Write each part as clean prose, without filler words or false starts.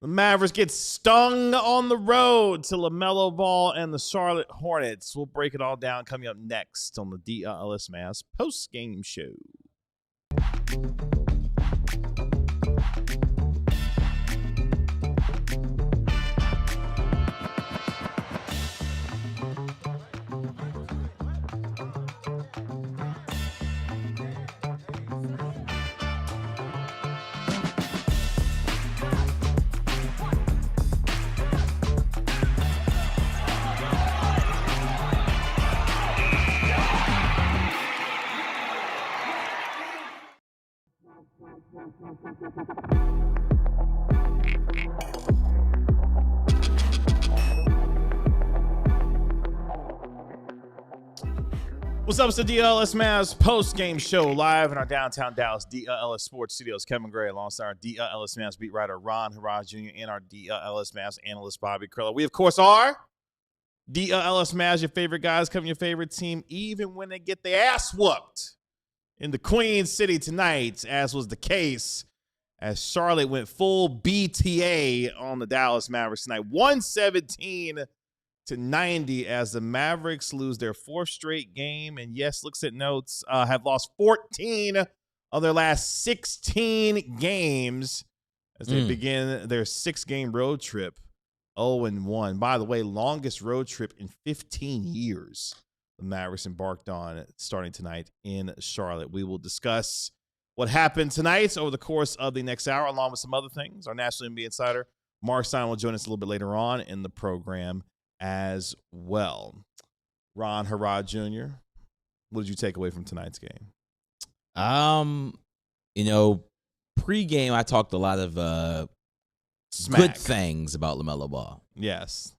The Mavericks get stung on the road to LaMelo Ball and the Charlotte Hornets. We'll break it all down coming up next on the DLLS Mavs post-game show. What's up? It's the DLLS Mavs post-game show live in our downtown Dallas DLLS Sports Studios. Kevin Gray alongside our DLLS Mavs beat writer Ron Haraj Jr. and our DLLS Mavs analyst Bobby Curlo. We, of course, are DLLS Mavs, your favorite guys, covering your favorite team, even when they get their ass whooped in the Queen City tonight, as was the case as Charlotte went full BTA on the Dallas Mavericks tonight. 117-90 as the Mavericks lose their fourth straight game. And yes, looks at notes, have lost 14 of their last 16 games as they begin their 6-game road trip, 0-1. By the way, longest road trip in 15 years the Mavericks embarked on starting tonight in Charlotte. We will discuss what happened tonight over the course of the next hour, along with some other things. Our National NBA insider, Marc Stein, will join us a little bit later on in the program as well. Ron Haraj Jr., what did you take away from tonight's game? Pre-game I talked a lot of good things about LaMelo Ball. Yes,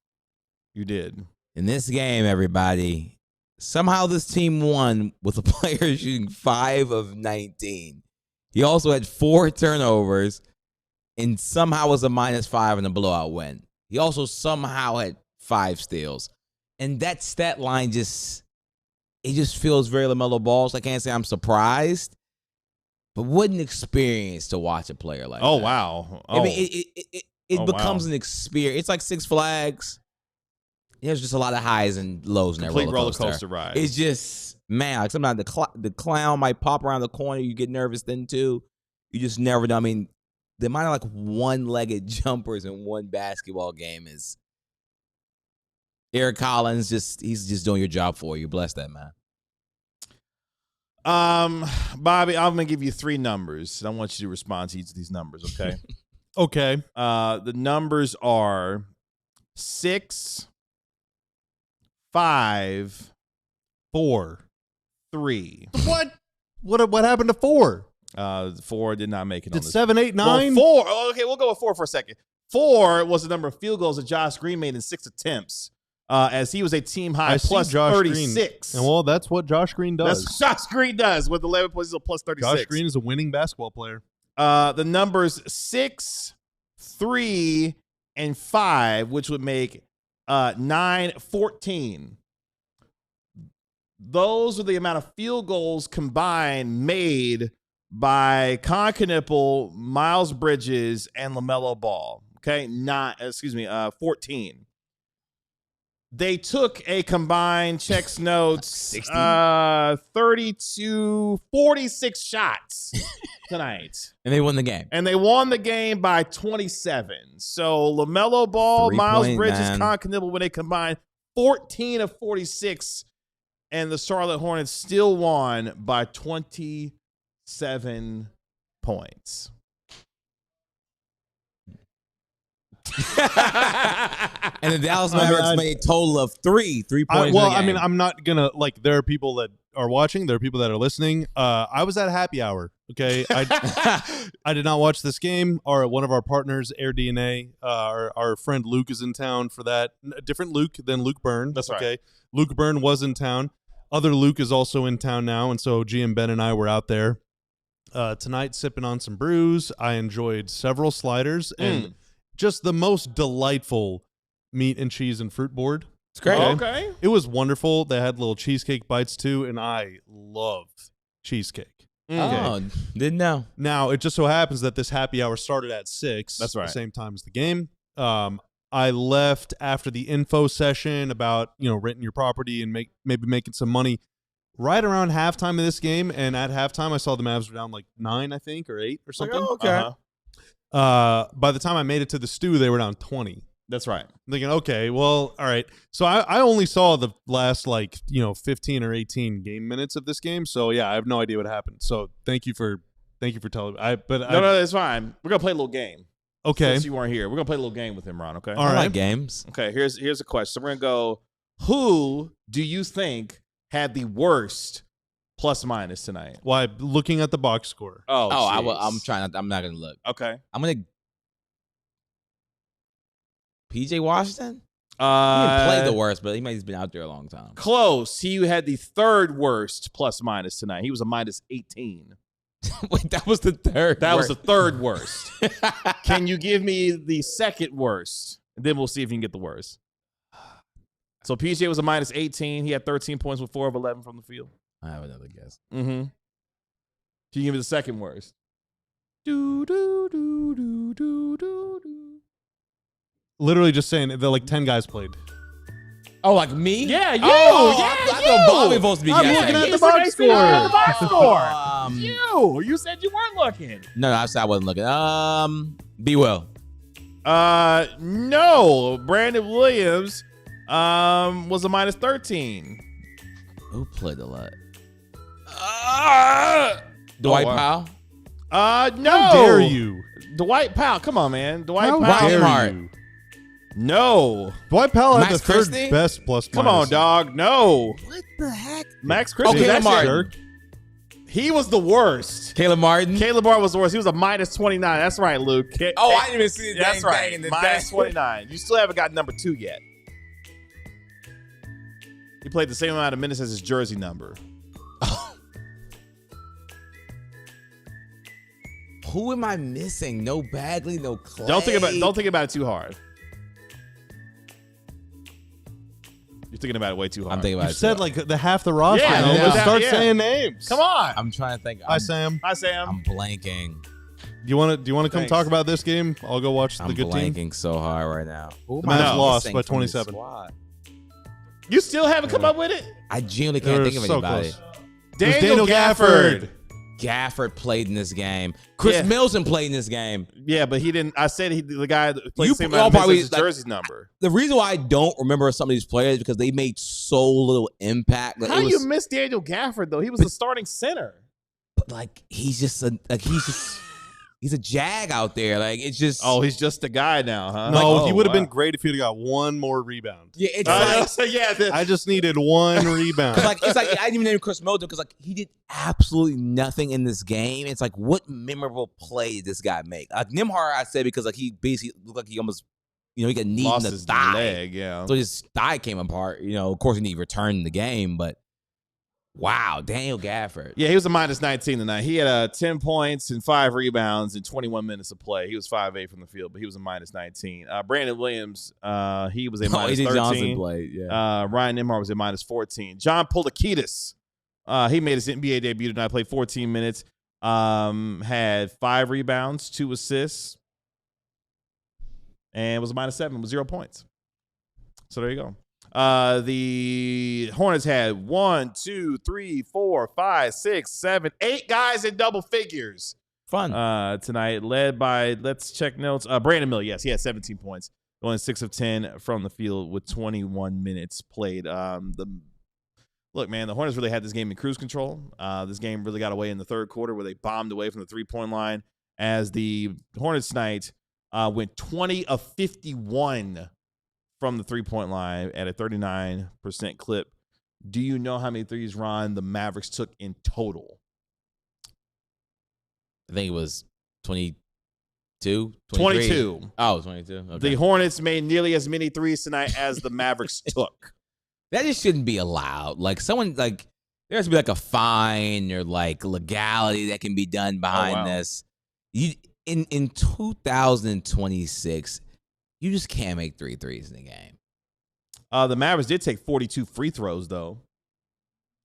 you did. In this game, everybody, somehow this team won with a player shooting 5 of 19. He also had 4 turnovers and somehow was a -5 in a blowout win. He also somehow had 5 steals. And that stat line just feels very LaMelo Ball. So I can't say I'm surprised, but what an experience to watch a player like that. Oh, wow. I mean, it becomes an experience. It's like Six Flags. There's just a lot of highs and lows in that roller coaster ride. It's just, man, like sometimes the clown might pop around the corner. You get nervous then, too. You just never know. I mean, the amount of like one-legged jumpers in one basketball game is Eric Collins. He's just doing your job for you. Bless that, man. Bobby, I'm going to give you 3 numbers. I want you to respond to each of these numbers, okay? Okay. The numbers are 6, 5, 4, 3. What happened to 4? 4 did not make it. Did on this. 7, 8, 9? Well, 4. Oh, okay, we'll go with 4 for a second. 4 was the number of field goals that Josh Green made in 6 attempts, as he was a team high plus 36. Green. And well, that's what Josh Green does. That's what Josh Green does with 11 points, plus 36. Josh Green is a winning basketball player. The numbers 6, 3, and 5, which would make 9, 14. Those are the amount of field goals combined made by Kon Knueppel, Miles Bridges, and LaMelo Ball. Okay, 14. They took a combined checks notes 46 shots tonight. And they won the game. And they won the game by 27. So LaMelo Ball, Miles Bridges, Kon Knueppel, when they combined 14 of 46, and the Charlotte Hornets still won by 27 points. And the Dallas Mavericks made a total of 3 points. Well, I mean, I'm not going to, like, there are people that are watching. There are people that are listening. I was at happy hour, okay? I did not watch this game. One of our partners, Air DNA, our friend Luke is in town for that. A different Luke than Luke Byrne. That's right. Okay? Luke Byrne was in town. Other Luke is also in town now, and so GM Ben and I were out there tonight sipping on some brews. I enjoyed several sliders and just the most delightful meat and cheese and fruit board. It's great. Okay. It was wonderful. They had little cheesecake bites too, and I love cheesecake. Oh, didn't know. Now, it just so happens that this happy hour started at 6. That's right. The same time as the game. I left after the info session about, renting your property and maybe making some money right around halftime of this game. And at halftime, I saw the Mavs were down like 9, I think, or 8 or something. Like, oh, okay. By the time I made it to the stew, they were down 20. That's right. I'm thinking, okay, well, all right. So I only saw the last 15 or 18 game minutes of this game. So yeah, I have no idea what happened. So thank you for telling me. No, it's fine. We're gonna play a little game. Okay. Since you weren't here, we're gonna play a little game with him, Ron. Okay. All right. I like games. Okay. Here's a question. So we're gonna go. Who do you think had the worst plus minus tonight? Why? Looking at the box score. Oh, I'm trying. I'm not gonna look. Okay. I'm gonna. PJ Washington. He didn't play the worst, but he might have been out there a long time. Close. He had the third worst plus minus tonight. He was a minus 18. Wait, that was the third. That was the third worst. Can you give me the second worst? And then we'll see if you can get the worst. So PJ was a minus 18. He had 13 points with 4 of 11 from the field. I have another guess. Mm-hmm. Can you give me the second worst? Do do do do do do do. Literally just saying that 10 guys played. Oh, like me? Yeah, you. I thought Bobby was supposed to be I'm guessing. looking at He's the box looking at the box score. You said you weren't looking. No, I said I wasn't looking. Be well. No. Brandon Williams was a minus 13. Who played a lot? Dwight Powell? No. How dare you? Dwight Powell. Come on, man. Dwight How Powell. dare you? No. Dwight Powell had Max the third Christie? best plus Come minus. on, dog. No. What the heck? Max Christie. Okay, that's Martin. it. He was the worst. Caleb Martin? Caleb Martin was the worst. He was a minus 29. That's right, Luke. I didn't even see the That's dang right. thing in the Minus thing. 29. You still haven't got number 2 yet. He played the same amount of minutes as his jersey number. Who am I missing? No Bagley, no Clay. Don't think about it too hard. You're thinking about it way too hard. I'm thinking about You it. said the half the roster. Yeah, man. no, Let's yeah. start saying names. Come on. I'm trying to think. Hi, Sam. Hi, Sam. I'm blanking. Do you want to come Thanks. talk about this game? I'll go watch I'm the good team. blanking so hard right now. Who The am I Mavs lost missing by from this 27. squad? You still haven't come up with it? I genuinely They can't were think of so anybody. close. It was Daniel Gafford. Gafford played in this game. Chris Yeah. Milton played in this game. Yeah, but he didn't. I said the guy that played You the same all amount of probably, minutes as his like- jersey number. The reason why I don't remember some of these players is because they made so little impact. Like, How it was, you miss Daniel Gafford though? He was the starting center. but like he's a jag out there. Like it's just Oh, he's just a guy now, huh? No, he would have wow. been great if he'd have got one more rebound. yeah, it's like So yeah, I just needed one rebound. it's like I didn't even name Chris Milton because like he did absolutely nothing in this game. It's like what memorable play did this guy make? Like Nimhar, I said because like he basically looked like he almost he got knee lost in the his thigh, leg. Yeah. so his thigh came apart. Of course he didn't return the game, but wow, Daniel Gafford. Yeah, he was a minus 19 tonight. He had 10 points and 5 rebounds in 21 minutes of play. He was 5-8 from the field, but he was a minus 19. Brandon Williams, he was a minus AJ 13. Johnson played. Yeah. Ryan Nimhar was a minus 14. John Polikitis, he made his NBA debut tonight, played 14 minutes, had 5 rebounds, 2 assists, and was a minus 7 with 0 points. So there you go. The Hornets had 1, 2, 3, 4, 5, 6, 7, 8 guys in double figures Fun. tonight, led by, let's check notes, Brandon Miller. Yes, he had 17 points, going 6 of 10 from the field with 21 minutes played. Look, man, the Hornets really had this game in cruise control. This game really got away in the third quarter where they bombed away from the three-point line as the Hornets tonight went 20 of 51 from the three-point line at a 39% clip. Do you know how many threes, Ron, the Mavericks took in total? I think it was 22. 22. Oh, 22. Okay. The Hornets made nearly as many threes tonight as the Mavericks took. That just shouldn't be allowed. Like someone like there has to be like a fine or like legality that can be done behind wow. this. In 2026, you just can't make 3 threes in the game. The Mavericks did take 42 free throws, though.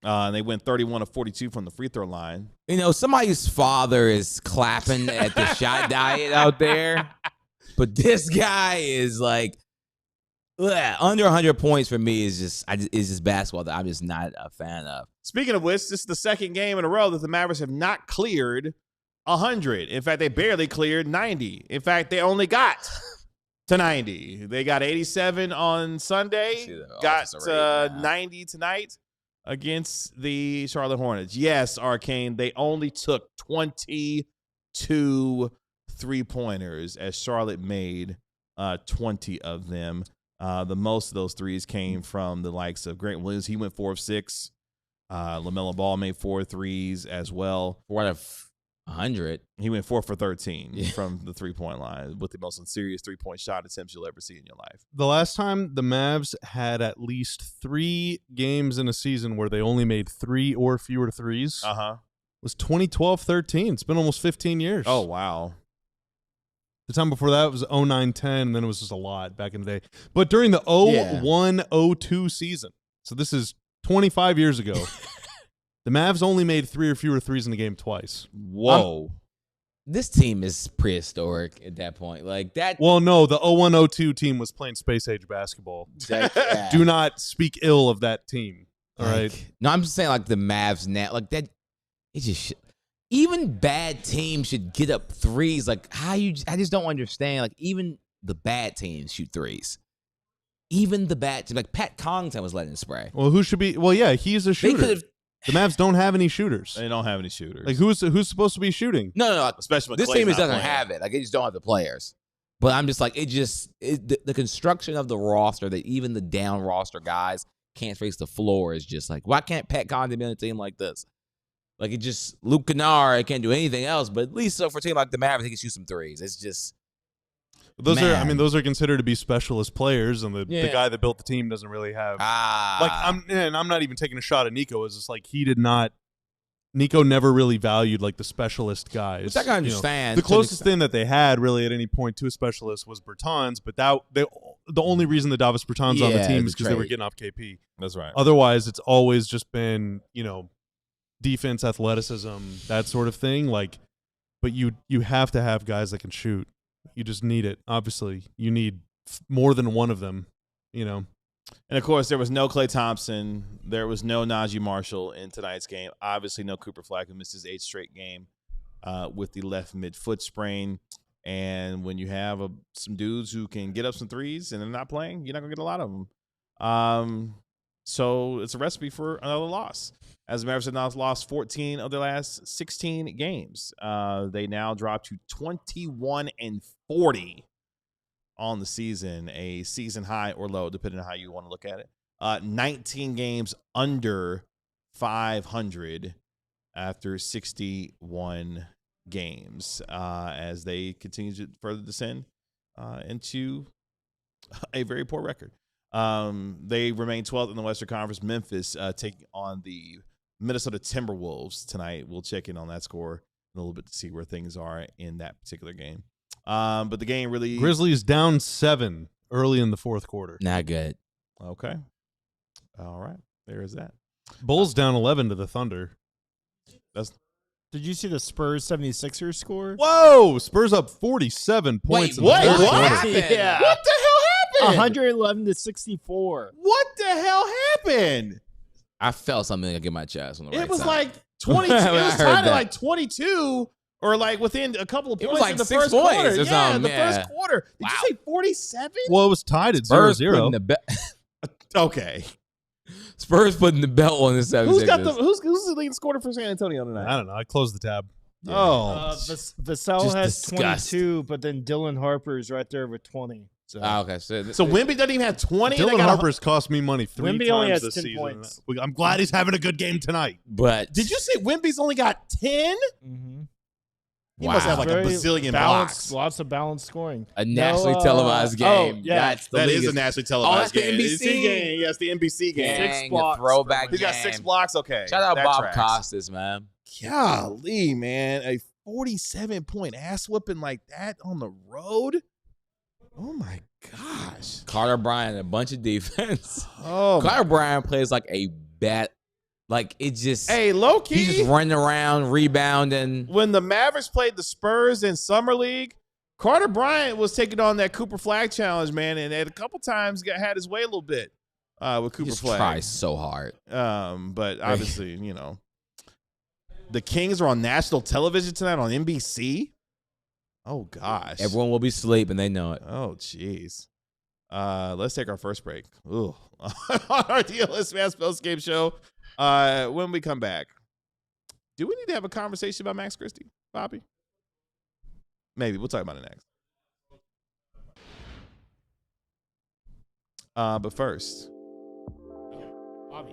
And they went 31 of 42 from the free throw line. You know, somebody's father is clapping at the shot diet out there, but this guy is like under 100 points for me is just basketball that I'm just not a fan of. Speaking of which, this is the second game in a row that the Mavericks have not cleared 100. In fact, they barely cleared 90. In fact, they only got to 90. They got 87 on Sunday, got 90 tonight against the Charlotte Hornets. Yes, Arcane, they only took 22 three-pointers as Charlotte made 20 of them. The most of those threes came from the likes of Grant Williams. He went 4 of 6. LaMelo Ball made 4 threes as well. 4 out of 100. He went 4 for 13 from the three-point line with the most serious three-point shot attempts you'll ever see in your life. The last time the Mavs had at least 3 games in a season where they only made 3 or fewer threes was 2012-13. It's been almost 15 years. Oh, wow. The time before that was 09-10, and then it was just a lot back in the day. But during the 01-02 season, so this is 25 years ago, the Mavs only made 3 or fewer threes in the game twice. Whoa. This team is prehistoric at that point. Like that. Well, no, the 01-02 team was playing space-age basketball. Do not speak ill of that team, all right? No, I'm just saying like the Mavs now. Like that, it just even bad teams should get up threes. Like I just don't understand. Like even the bad teams shoot threes. Even the bad teams, like Pat Connaughton was letting it spray. Well, who should be? Well, yeah, he's a shooter. The Mavs don't have any shooters. They don't have any shooters. Like who's supposed to be shooting? No. Especially when this Clay's team not doesn't playing. have it. Like they just don't have the players. But I'm just like the construction of the roster that even the down roster guys can't face the floor is just like, why can't Pat Connaughton be on a team like this? Like it just Luke Kennard can't do anything else, but at least so for a team like the Mavericks, he can shoot some threes. It's just those are considered to be specialist players, and the guy that built the team doesn't really have I'm not even taking a shot at Nico. It's just like Nico never really valued like the specialist guys. Which I can understand. The closest thing that they had really at any point to a specialist was Bertans, but the only reason the Davis Bertans on the team is because they were getting off KP. That's right. Otherwise, it's always just been, defense, athleticism, that sort of thing. Like, but you have to have guys that can shoot. You just need it. Obviously, you need more than one of them, And, of course, there was no Klay Thompson. There was no Najee Marshall in tonight's game. Obviously, no Cooper Flagg, who missed his 8th straight game with the left mid-foot sprain. And when you have some dudes who can get up some threes and they're not playing, you're not going to get a lot of them. So it's a recipe for another loss. As the Mavericks have now lost 14 of their last 16 games. They now drop to 21-40 on the season, a season high or low, depending on how you want to look at it. 19 games under 500 after 61 games as they continue to further descend into a very poor record. They remain 12th in the Western Conference. Memphis taking on the Minnesota Timberwolves tonight. We'll check in on that score in a little bit to see where things are in that particular game. But the game really... Grizzlies down 7 early in the fourth quarter. Not good. Okay. All right. There is that. Bulls down 11 to the Thunder. Did you see the Spurs 76ers score? Whoa! Spurs up 47 points in the third quarter. Yeah. What the hell happened? 111-64. What the hell happened? I felt something like in my chest on the right side. It was like 22. It was tied at like 22 or like within a couple of It points was like in the 6 first points quarter. or Yeah, something. the Yeah. first quarter. Did you say 47? Well, it was tied at Spurs 0-0. Okay. Spurs putting the belt on the 76ers. Who's the leading scorer for San Antonio tonight? I don't know. I closed the tab. Yeah. Oh. Vassell Just has disgust. 22, but then Dylan Harper is right there with 20. So Okay. So Wemby doesn't even have 20? Dylan Harper's cost me money 3 Wemby times only has this 10 season. points. I'm glad he's having a good game tonight. But Did you say Wemby's only got 10? Mm-hmm. He must have like a bazillion blocks. Lots of balanced scoring. a nationally televised game. Oh, yeah. That is a nationally televised that's the game. NBC game. Yes, the NBC game. Dang, 6 blocks. a throwback He's got game. 6 blocks. Okay. Shout out that Bob tracks. Costas, man. Golly, man. A 47-point ass whooping like that on the road? Oh, my gosh. Carter Bryant, a bunch of defense. Oh, Carter Bryant plays like a Like it just. Hey, low key. He's just running around, rebounding. When the Mavericks played the Spurs in Summer League, Carter Bryant was taking on that Cooper Flagg challenge, man, and at a couple times had his way a little bit with Cooper Flagg. Tries so hard. But obviously, the Kings are on national television tonight on NBC. Oh gosh, Everyone will be asleep and they know it. Oh jeez. Let's take our first break. Ooh. On our DLS Mavs post-game show. When we come back, do we need to have a conversation about Max Christie, Bobby? Maybe. We'll talk about it next. But first. Bobby.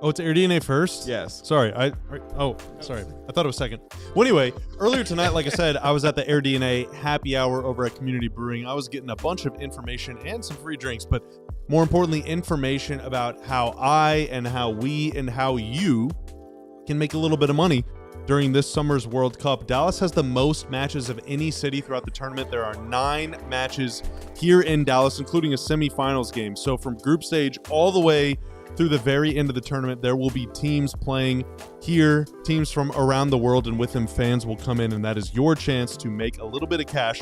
Oh, it's Air DNA first? Yes. Sorry. Sorry. I thought it was second. Well, anyway, earlier tonight, like I said, I was at the Air DNA happy hour over at Community Brewing. I was getting a bunch of information and some free drinks, but more importantly, information about how I and how we and how you can make a little bit of money during this summer's World Cup. Dallas has the most matches of any city throughout the tournament. There are 9 matches here in Dallas, including a semifinals game. So from group stage all the way through the very end of the tournament, there will be teams playing here, teams from around the world, and with them fans will come in, and that is your chance to make a little bit of cash.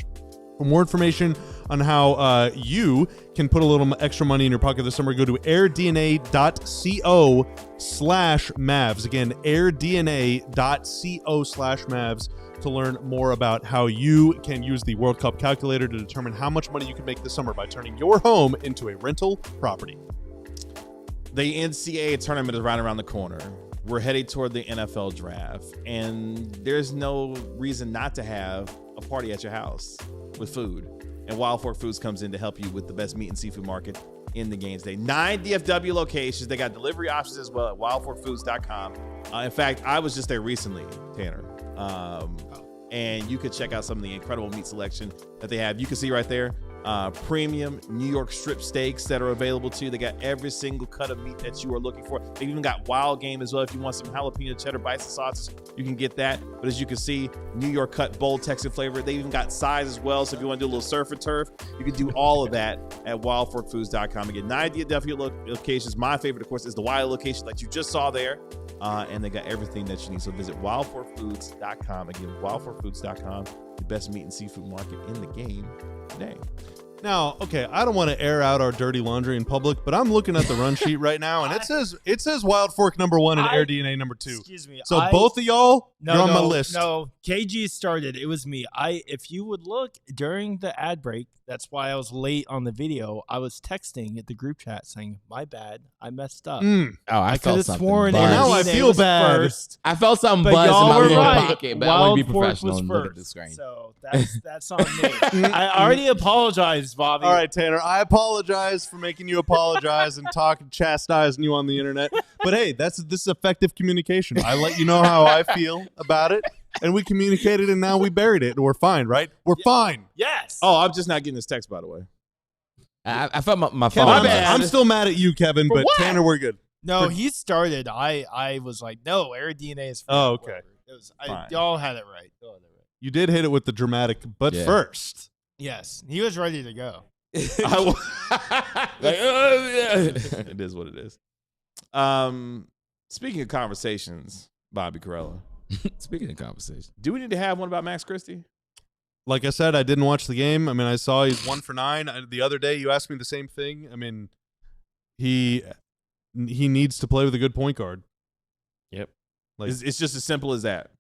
For more information on how you can put a little extra money in your pocket this summer, go to airdna.co/Mavs. Again, airdna.co/Mavs to learn more about how you can use the World Cup calculator to determine how much money you can make this summer by turning your home into a rental property. The NCAA tournament is right around the corner. We're headed toward the NFL draft, and there's no reason not to have a party at your house with food. And Wild Fork Foods comes in to help you with the best meat and seafood market in the games day. 9 DFW locations. They got delivery options as well at wildforkfoods.com. In fact, I was just there recently, Tanner. And you could check out some of the incredible meat selection that they have. You can see right there, premium New York strip steaks that are available to you. They got every single cut of meat that you are looking for. They even got wild game as well. If you want some jalapeno cheddar bison sauces, you can get that. But as you can see, New York cut, bold Texan flavor. They even got size as well. So if you want to do a little surf and turf, you can do all of that at wildforkfoods.com. Again, 9 DFW locations. My favorite, of course, is the Wild location like you just saw there. And they got everything that you need. So visit wildforkfoods.com. Again, wildforkfoods.com, the best meat and seafood market in the game today. Now, okay, I don't want to air out our dirty laundry in public, but I'm looking at the run sheet right now, and it says Wild Fork number 1 and Air DNA number 2. Excuse me. So both of y'all, you're on my list. No, KG started. It was me. If you would look during the ad break, that's why I was late on the video. I was texting at the group chat saying, "My bad, I messed up." Oh, I could felt have something. sworn. buzzed. Now I feel bad. First. I felt something But buzz in y'all my were little right. pocket, but I want to be Wild Fork professional was and look at the first. screen. So that's on me. I already apologized, Bobby. All right, Tanner, I apologize for making you apologize and chastising you on the internet. But hey, this is effective communication. I let you know how I feel about it, and we communicated, and now we buried it, and we're fine, right? We're fine. Yes. Oh, I'm just not getting this text, by the way. I felt my Kevin, phone. I'm still mad at you, Kevin, but what? Tanner, we're good. No, he started. I was like, no, Air DNA is. Oh, okay. Whatever. It was. Fine. Y'all had it right. You did hit it with the dramatic, but Yeah. first. Yes, he was ready to go. It is what it is. Speaking of conversations, Bobby Corella, Speaking of conversation, do we need to have one about Max Christie? Like I said, I didn't watch the game. I mean, I saw he's 1 for 9. The other day, you asked me the same thing. I mean, he needs to play with a good point guard. Yep. Like, It's just as simple as that.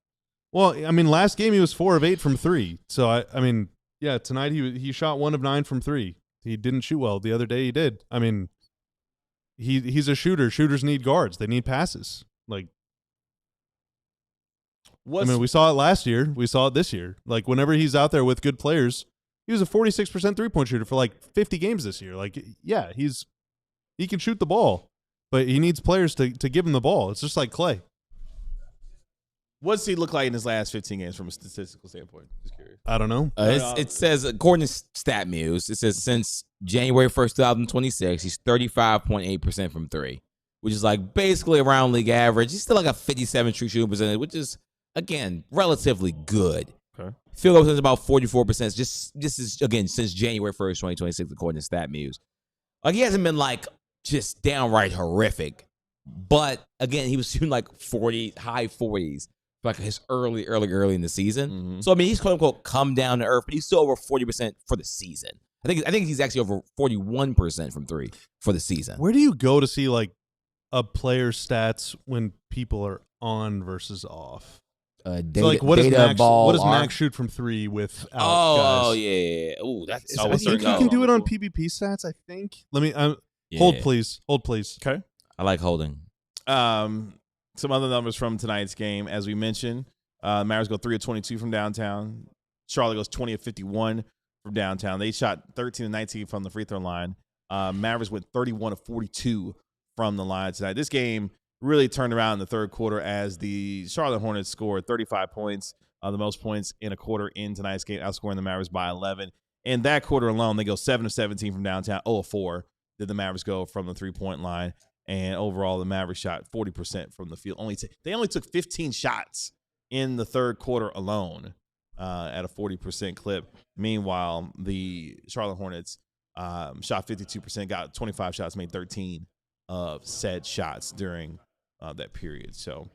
well, I mean, last game he was 4 of 8 from 3. So I mean, yeah, tonight he shot 1 of 9 from 3. He didn't shoot well. The other day he did. I mean, he's a shooter. Shooters need guards. They need passes. Like, I mean, we saw it last year. We saw it this year. Like, whenever he's out there with good players, he was a 46% three-point shooter for like 50 games this year. Like, yeah, he can shoot the ball, but he needs players to give him the ball. It's just like Clay. What's he look like in his last 15 games from a statistical standpoint? Just curious. I don't know. it says, according to StatMuse, it says since January 1st, 2026, he's 35.8% from 3, which is like basically around league average. He's still like a 57 true shooting percentage, which is, again, relatively good. Okay. Field goal percentage about 44%. This is, again, since January 1st, 2026, according to StatMuse. Like, he hasn't been like just downright horrific, But again, he was shooting like high 40s, like his early in the season. Mm-hmm. So I mean, he's quote unquote come down to earth, but he's still over 40% for the season. I think he's actually over 41% from three for the season. Where do you go to see like a player's stats when people are on versus off? Data, So like, what does ball, Max shoot from three without Oh guys? yeah. Oh, that's. I think you can do it on PvP stats. I think. Let me hold, please. Hold, please. Okay. I like holding. Some other numbers from tonight's game, as we mentioned, Mavericks go 3 of 22 from downtown. Charlotte goes 20 of 51 from downtown. They shot 13 of 19 from the free throw line. Mavericks went 31 of 42 from the line tonight. This game really turned around in the third quarter as the Charlotte Hornets scored 35 points, the most points in a quarter in tonight's game, outscoring the Mavericks by 11. In that quarter alone, they go 7 of 17 from downtown, 0 of 4 did the Mavericks go from the three-point line. And overall, the Mavericks shot 40% from the field. They only took 15 shots in the third quarter alone at a 40% clip. Meanwhile, the Charlotte Hornets shot 52%, got 25 shots, made 13 of said shots during that period. So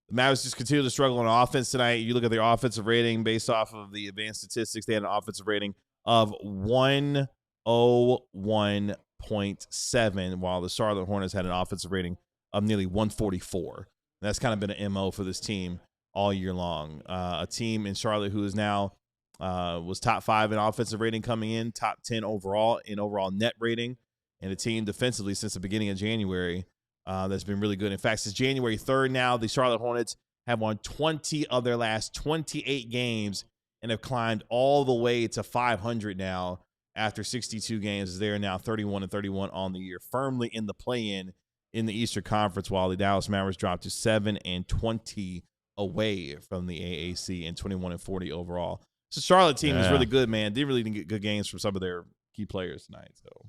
the Mavericks just continue to struggle on offense tonight. You look at their offensive rating based off of the advanced statistics. They had an offensive rating of 101.7, while the Charlotte Hornets had an offensive rating of nearly 144. That's kind of been an MO for this team all year long. A team in Charlotte who is now was top 5 in offensive rating coming in, top 10 overall in overall net rating, and a team defensively since the beginning of January that's been really good. In fact, since January 3rd now, the Charlotte Hornets have won 20 of their last 28 games and have climbed all the way to 500 now after 62 games. They are now 31 and 31 on the year, firmly in the play-in in the Eastern Conference, while the Dallas Mavericks dropped to 7 and 20 away from the AAC and 21 and 40 overall. So Charlotte team is really good, man. They really didn't get good games from some of their key players tonight. So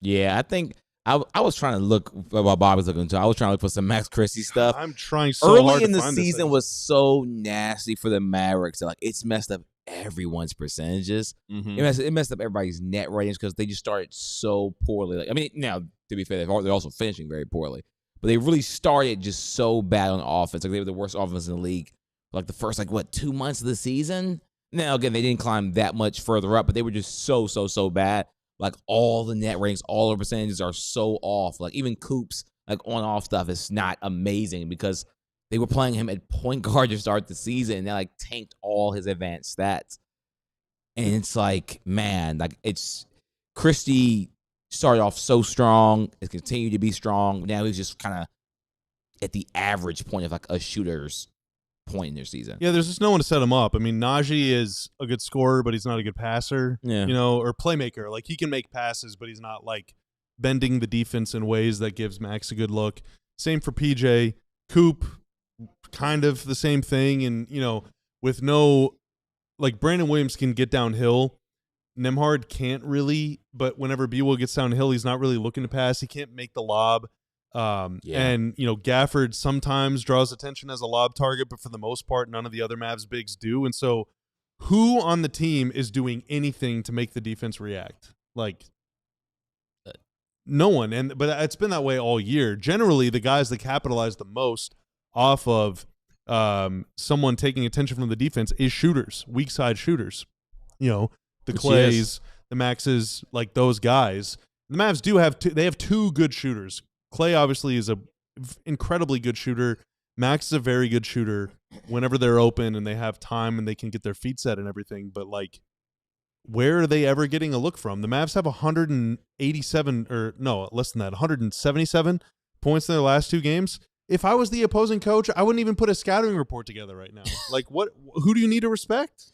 yeah, I think I was trying to look while Bob was looking into. I was trying to look for some Max Christie stuff. I'm trying so hard early to in the find season was so nasty for the Mavericks. Like it's messed up everyone's percentages. mm-hmm. It messed up everybody's net ratings because they just started so poorly. Like I mean, now to be fair, they're also finishing very poorly, but they really started just so bad on offense. Like they were the worst offense in the league. Like the first 2 months of the season. Now again, they didn't climb that much further up, but they were just so bad. Like all the net ratings, all the percentages are so off. Like even Coops, like on-off stuff is not amazing because they were playing him at point guard to start the season, and they tanked all his advanced stats. And it's like, man, it's Christie started off so strong, it continued to be strong. Now he's just kind of at the average point of a shooter's point in their season. Yeah, there's just no one to set him up. I mean, Najee is a good scorer, but he's not a good passer. Yeah. Or playmaker. Like he can make passes, but he's not bending the defense in ways that gives Max a good look. Same for PJ. Coop, kind of the same thing. And, with no, Brandon Williams can get downhill. Nembhard can't really, but whenever B-Will gets downhill, he's not really looking to pass. He can't make the lob. And, Gafford sometimes draws attention as a lob target, but for the most part, none of the other Mavs bigs do. And so who on the team is doing anything to make the defense react? No one. But it's been that way all year. Generally, the guys that capitalize the most off of someone taking attention from the defense is shooters, weak side shooters. The Clays, the Maxes, those guys. The Mavs do have they have two good shooters. Clay obviously is a incredibly good shooter. Max is a very good shooter whenever they're open and they have time and they can get their feet set and everything. But where are they ever getting a look from? The Mavs have 187 or no, less than that, 177 points in their last 2 games. If I was the opposing coach, I wouldn't even put a scouting report together right now. Who do you need to respect?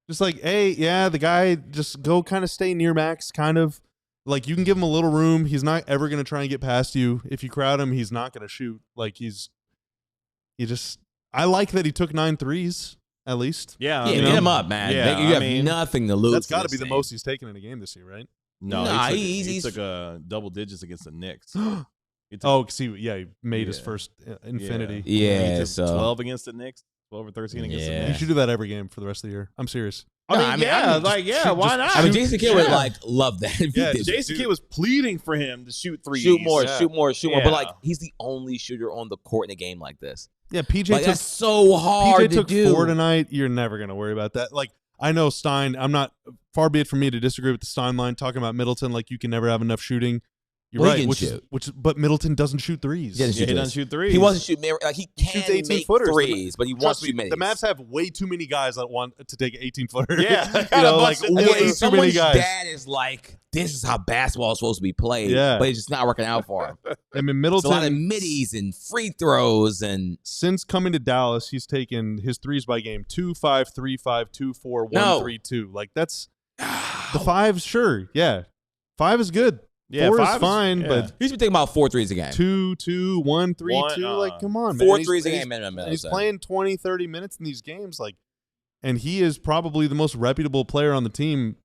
Just hey, yeah, the guy just go kind of stay near Max, kind of. You can give him a little room. He's not ever going to try and get past you. If you crowd him, he's not going to shoot. I like that he took 9 threes, at least. Yeah, get him up, man. Yeah, you have nothing to lose. That's got to be the most he's taken in a game this year, right? No, he took double digits against the Knicks. He made his first infinity. Yeah, he took so 12 against the Knicks, 12 or 13 against the Knicks. You should do that every game for the rest of the year. I'm serious. I mean, why not? I mean, Jason Kidd would love that. If he Yeah, did. Jason Kidd was pleading for him to shoot threes. Shoot more. Yeah. But he's the only shooter on the court in a game like this. Yeah, PJ Like, took that's so hard PJ to took do. 4 tonight. You're never gonna worry about that. Like, I know Stein. I'm not far be it from me to disagree with the Stein line talking about Middleton. Like, you can never have enough shooting. You're Well, right. he can shoot. But Middleton doesn't shoot threes. He doesn't He doesn't shoot threes. He wasn't shooting. He shoots can 18 make footers. threes, but he wants to shoot minis. The Mavs have way too many guys that want to take an 18-footer. Yeah. you know, like Again, way too many Someone's guys. dad is like, this is how basketball is supposed to be played. Yeah. But it's just not working out for him. I mean, It's a lot of Middleton, middies and free throws and since coming to Dallas, he's taken his threes by game 2, 5, 3, 5, 2, 4, 1, No. 3, 2. Like, that's the 5. Sure, yeah, 5 is good. Yeah, 4 is 5 is- fine, yeah. but he's been taking about 4 threes a game. 2, 2, 1, 3, One, 2. Like, come on, man. 4 He's- threes a he's- game minimum. and he's playing 20, 30 minutes in these games, like, and he is probably the most reputable player on the team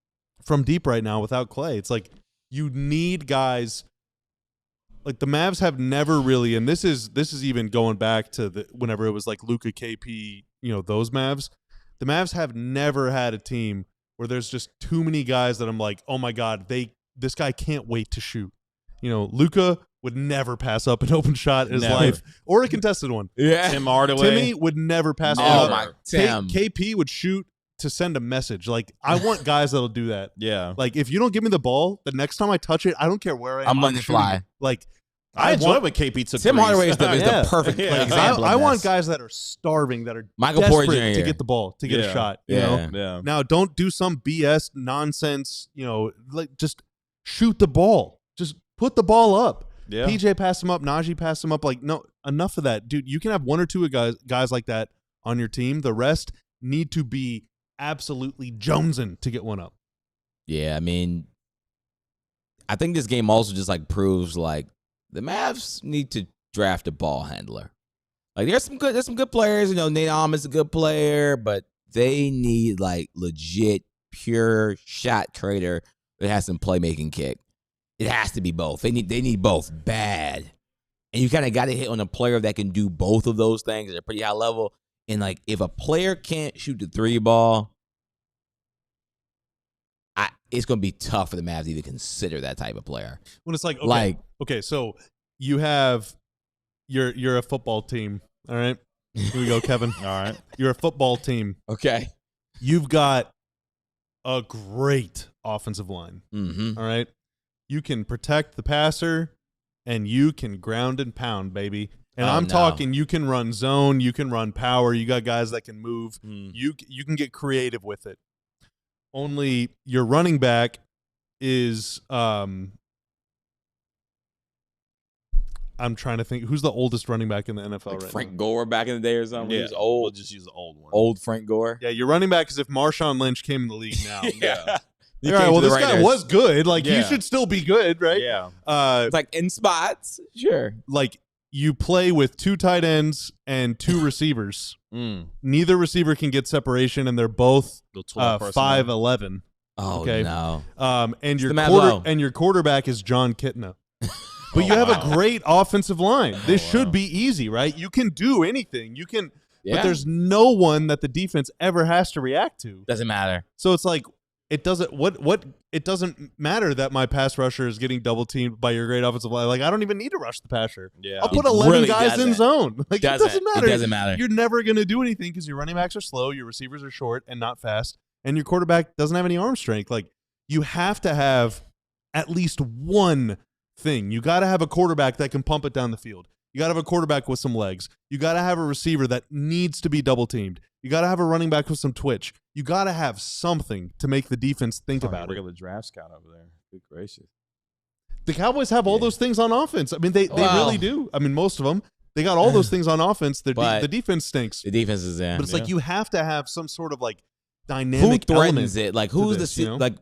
from deep right now without Clay. It's like you need guys like the Mavs have never really, and this is even going back to whenever it was like Luka, KP, those Mavs. The Mavs have never had a team where there's just too many guys that I'm like, oh my God, this guy can't wait to shoot. Luka would never pass up an open shot in his Never. life or a contested one. Yeah. Tim Hardaway. Timmy would never pass one Oh up. my Tim. KP would shoot to send a message. Like, I want guys that'll do that. Yeah. Like, if you don't give me the ball, the next time I touch it, I don't care where I am. I'm letting it shooting fly. Like, I enjoyed when KP took Tim threes. Hardaway is the Yeah. perfect Yeah. like, example. I of want this. guys that are starving, that are Michael desperate Porter Jr. to get the ball, to get a Yeah. shot. You Yeah. know? Yeah. Now, don't do some BS nonsense. Like, just shoot the ball. Just put the ball up. Yeah. PJ passed him up. Najee passed him up. Like, no, enough of that, dude. You can have 1 or 2 guys like that on your team. The rest need to be absolutely jonesing to get one up. Yeah, I mean, I think this game also just proves the Mavs need to draft a ball handler. Like, there's some good players. Nate Almond's a good player, but they need legit pure shot trader that has some playmaking kick. It has to be both. They need both bad. And you kind of got to hit on a player that can do both of those things at a pretty high level. And if a player can't shoot the 3 ball, it's going to be tough for the Mavs to even consider that type of player. When it's okay, so you have you're a football team, all right? Here we go, Kevin. All right. You're a football team. Okay. You've got a great offensive line, Mm-hmm. all right? You can protect the passer, and you can ground and pound, baby. And I'm talking you can run zone, you can run power, you got guys that can move. You can get creative with it. Only your running back is I'm trying to think who's the oldest running back in the NFL right Frank now. Gore back in the day or something. Yeah. He was old. We'll just use the old one. Old Frank Gore. Yeah, your running back is if Marshawn Lynch came in the league now. Yeah. He All right, came well, to the this guy Raiders. was good. Like, Yeah. he should still be good, right? Yeah. It's in spots. Sure. Like, you play with 2 tight ends and 2 receivers. Neither receiver can get separation, and they're both 5'11". Oh, Okay. no. And your the Mad Low. your quarterback is John Kitna. But you have a great offensive line. This should be easy, right? You can do anything. You can, Yeah. but there's no one that the defense ever has to react to. Doesn't matter. So it's like it doesn't it doesn't matter that my pass rusher is getting double teamed by your great offensive line. Like, I don't even need to rush the passer. Yeah. I'll put It 11 really guys in doesn't. zone. Like, it doesn't matter. It doesn't matter. You're never going to do anything because your running backs are slow, your receivers are short and not fast, and your quarterback doesn't have any arm strength. Like, you have to have at least one thing. You got to have a quarterback that can pump it down the field. You got to have a quarterback with some legs. You got to have a receiver that needs to be double teamed. You got to have a running back with some twitch. You got to have something to make the defense think about it. Regular draft scout over there. Good gracious. The Cowboys have all those things on offense. I mean, they Well- really do. I mean, most of them. They got all those things on offense. The defense stinks. The defense is in. But it's like you have to have some sort of who dynamic threatens element it? Like, to who's this, the you know? like?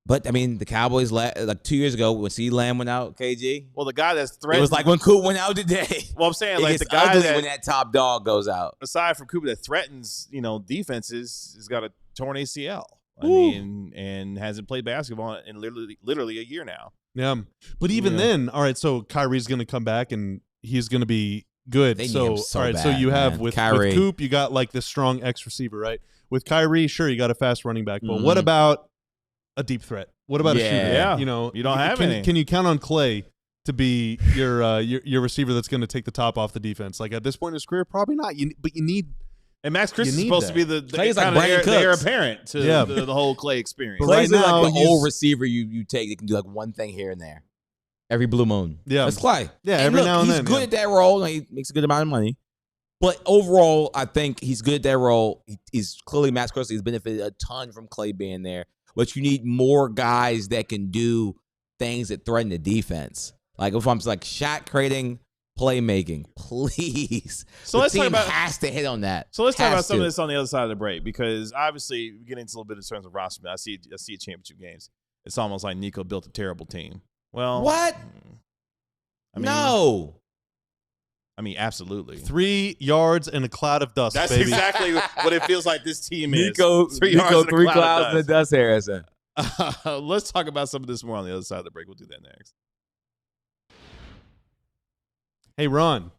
But I mean, the Cowboys 2 years ago when CeeDee Lamb went out, KG. Well, the guy that's It threatened. was like when Coop went out today. well, I'm saying It like gets the guy ugly that when that top dog goes out. aside from Cooper that threatens, defenses has got a torn ACL. I Ooh. mean, and hasn't played basketball in literally a year now. Yeah. But even then, all right, so Kyrie's going to come back and he's going to be good. They need So, him so all right, so bad, you have man. with Kyrie. Coop, you got like this strong X receiver, right? with Kyrie, sure, you got a fast running back, but what about a deep threat? What about a shooter? Yeah. You know, You don't have any. Can you count on Clay to be your receiver that's going to take the top off the defense? Like at this point in his career, probably not. But you need. And Max Christie is need supposed that. to be the Clay's like kind of Brandon heir Cooks. apparent to Yeah. the whole Clay experience. But Clay's right now, like the he's- old receiver you take that can do like one thing here and there. Every blue moon. Yeah. That's Clay. Yeah, And every look, now and he's then, good yeah. at that role, and he makes a good amount of money. But overall, I think he's good at that role. He's clearly Max Christie has benefited a ton from Clay being there. But you need more guys that can do things that threaten the defense. Like if I'm like shot creating, playmaking, please. So The let's talk team about- has to hit on that. So let's talk about Has some to. of this on the other side of the break, because obviously we get into a little bit in terms of roster. I see championship games. It's almost like Nico built a terrible team. Well, What? I mean, No. I mean, absolutely. 3 yards and a cloud of dust, That's baby. exactly what it feels like this team is. Nico, 3 yards and a three cloud clouds of in the dust, Harrison. Let's talk about some of this more on the other side of the break. We'll do that next. Hey, Ron,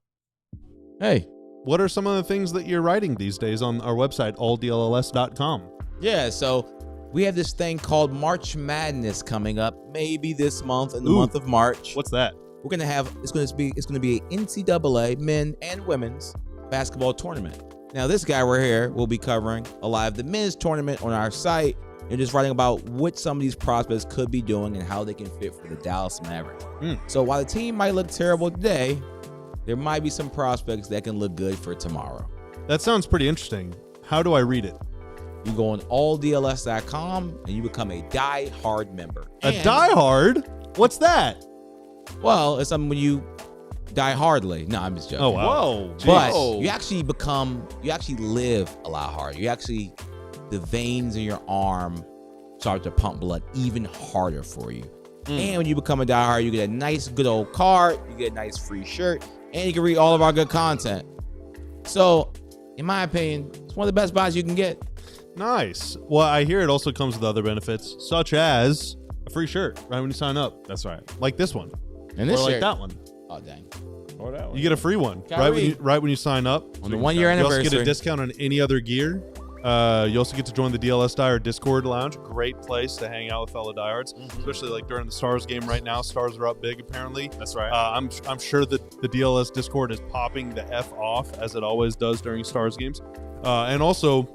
Hey. what are some of the things that you're writing these days on our website, alldlls.com? Yeah, so we have this thing called March Madness coming up, maybe this month in the Ooh. month of March. What's that? We're gonna have it's gonna be an NCAA men and women's basketball tournament. Now this guy right here will be covering a lot of the men's tournament on our site and just writing about what some of these prospects could be doing and how they can fit for the Dallas Mavericks. So while the team might look terrible today, there might be some prospects that can look good for tomorrow. That sounds pretty interesting. How do I read it? You go on alldls.com and you become a die-hard member. A And- diehard? What's that? Well, it's something when you die hardly. No, I'm just joking. Oh, wow. Whoa. But Whoa. you actually live a lot harder. The veins in your arm start to pump blood even harder for you. And when you become a diehard, you get a nice, good old card, you get a nice free shirt, and you can read all of our good content. So, in my opinion, it's one of the best buys you can get. Nice. Well, I hear it also comes with other benefits, such as a free shirt right when you sign up, That's right. like this one, And or this like shirt, that one. oh dang, Or that one. You get a free one Kyrie. right when you sign up. on the 1 year You also anniversary. get a discount on any other gear. You also get to join the DLS Dyer Discord Lounge. Great place to hang out with fellow diehards, especially like during the Stars game right now. Stars are up big apparently. That's right. I'm sure that the DLS Discord is popping the F off as it always does during Stars games. And also,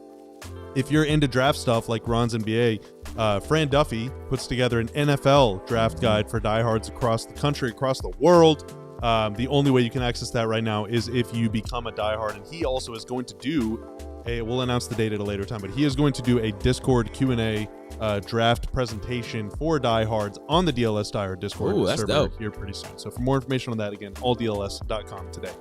if you're into draft stuff like Ron's NBA, Fran Duffy puts together an NFL draft guide for diehards across the country, across the world. The only way you can access that right now is if you become a diehard. And he also is going to do we'll announce the date at a later time, but he is going to do a Discord Q&A draft presentation for diehards on the DLS Dyer Discord Ooh, that's server dope. here pretty soon. So for more information on that, again, alldls.com today.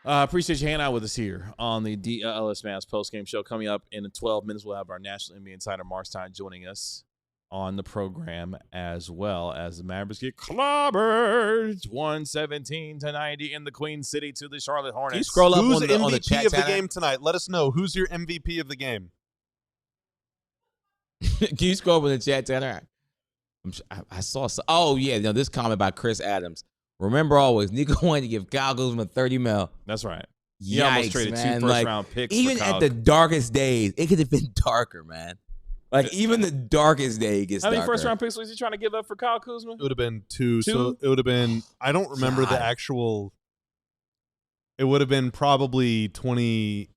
Appreciate you hanging out with us here on the DLLS Mavs postgame show. Coming up in 12 minutes, we'll have our national NBA insider Marc Stein joining us on the program, as well as the Mavericks get clobbered 117-90 in the Queen City to the Charlotte Hornets. Can you scroll up Who's on the MVP chat of the tab? game tonight? Let us know. Who's your MVP of the game? Can you scroll up in the chat, Tanner? I saw some. Oh, yeah. No, this comment by Chris Adams. Remember always, Nico wanted to give Kyle Kuzma $30 million. That's right. He almost Yikes, traded man. 2 Like, first-round picks even for at Kyle. the darkest days, it could have been darker, man. Like, even the darkest day gets How many darker. first-round picks was he trying to give up for Kyle Kuzma? It would have been 2. So Two? it would have been, I don't remember the God. actual, it would have been probably 20.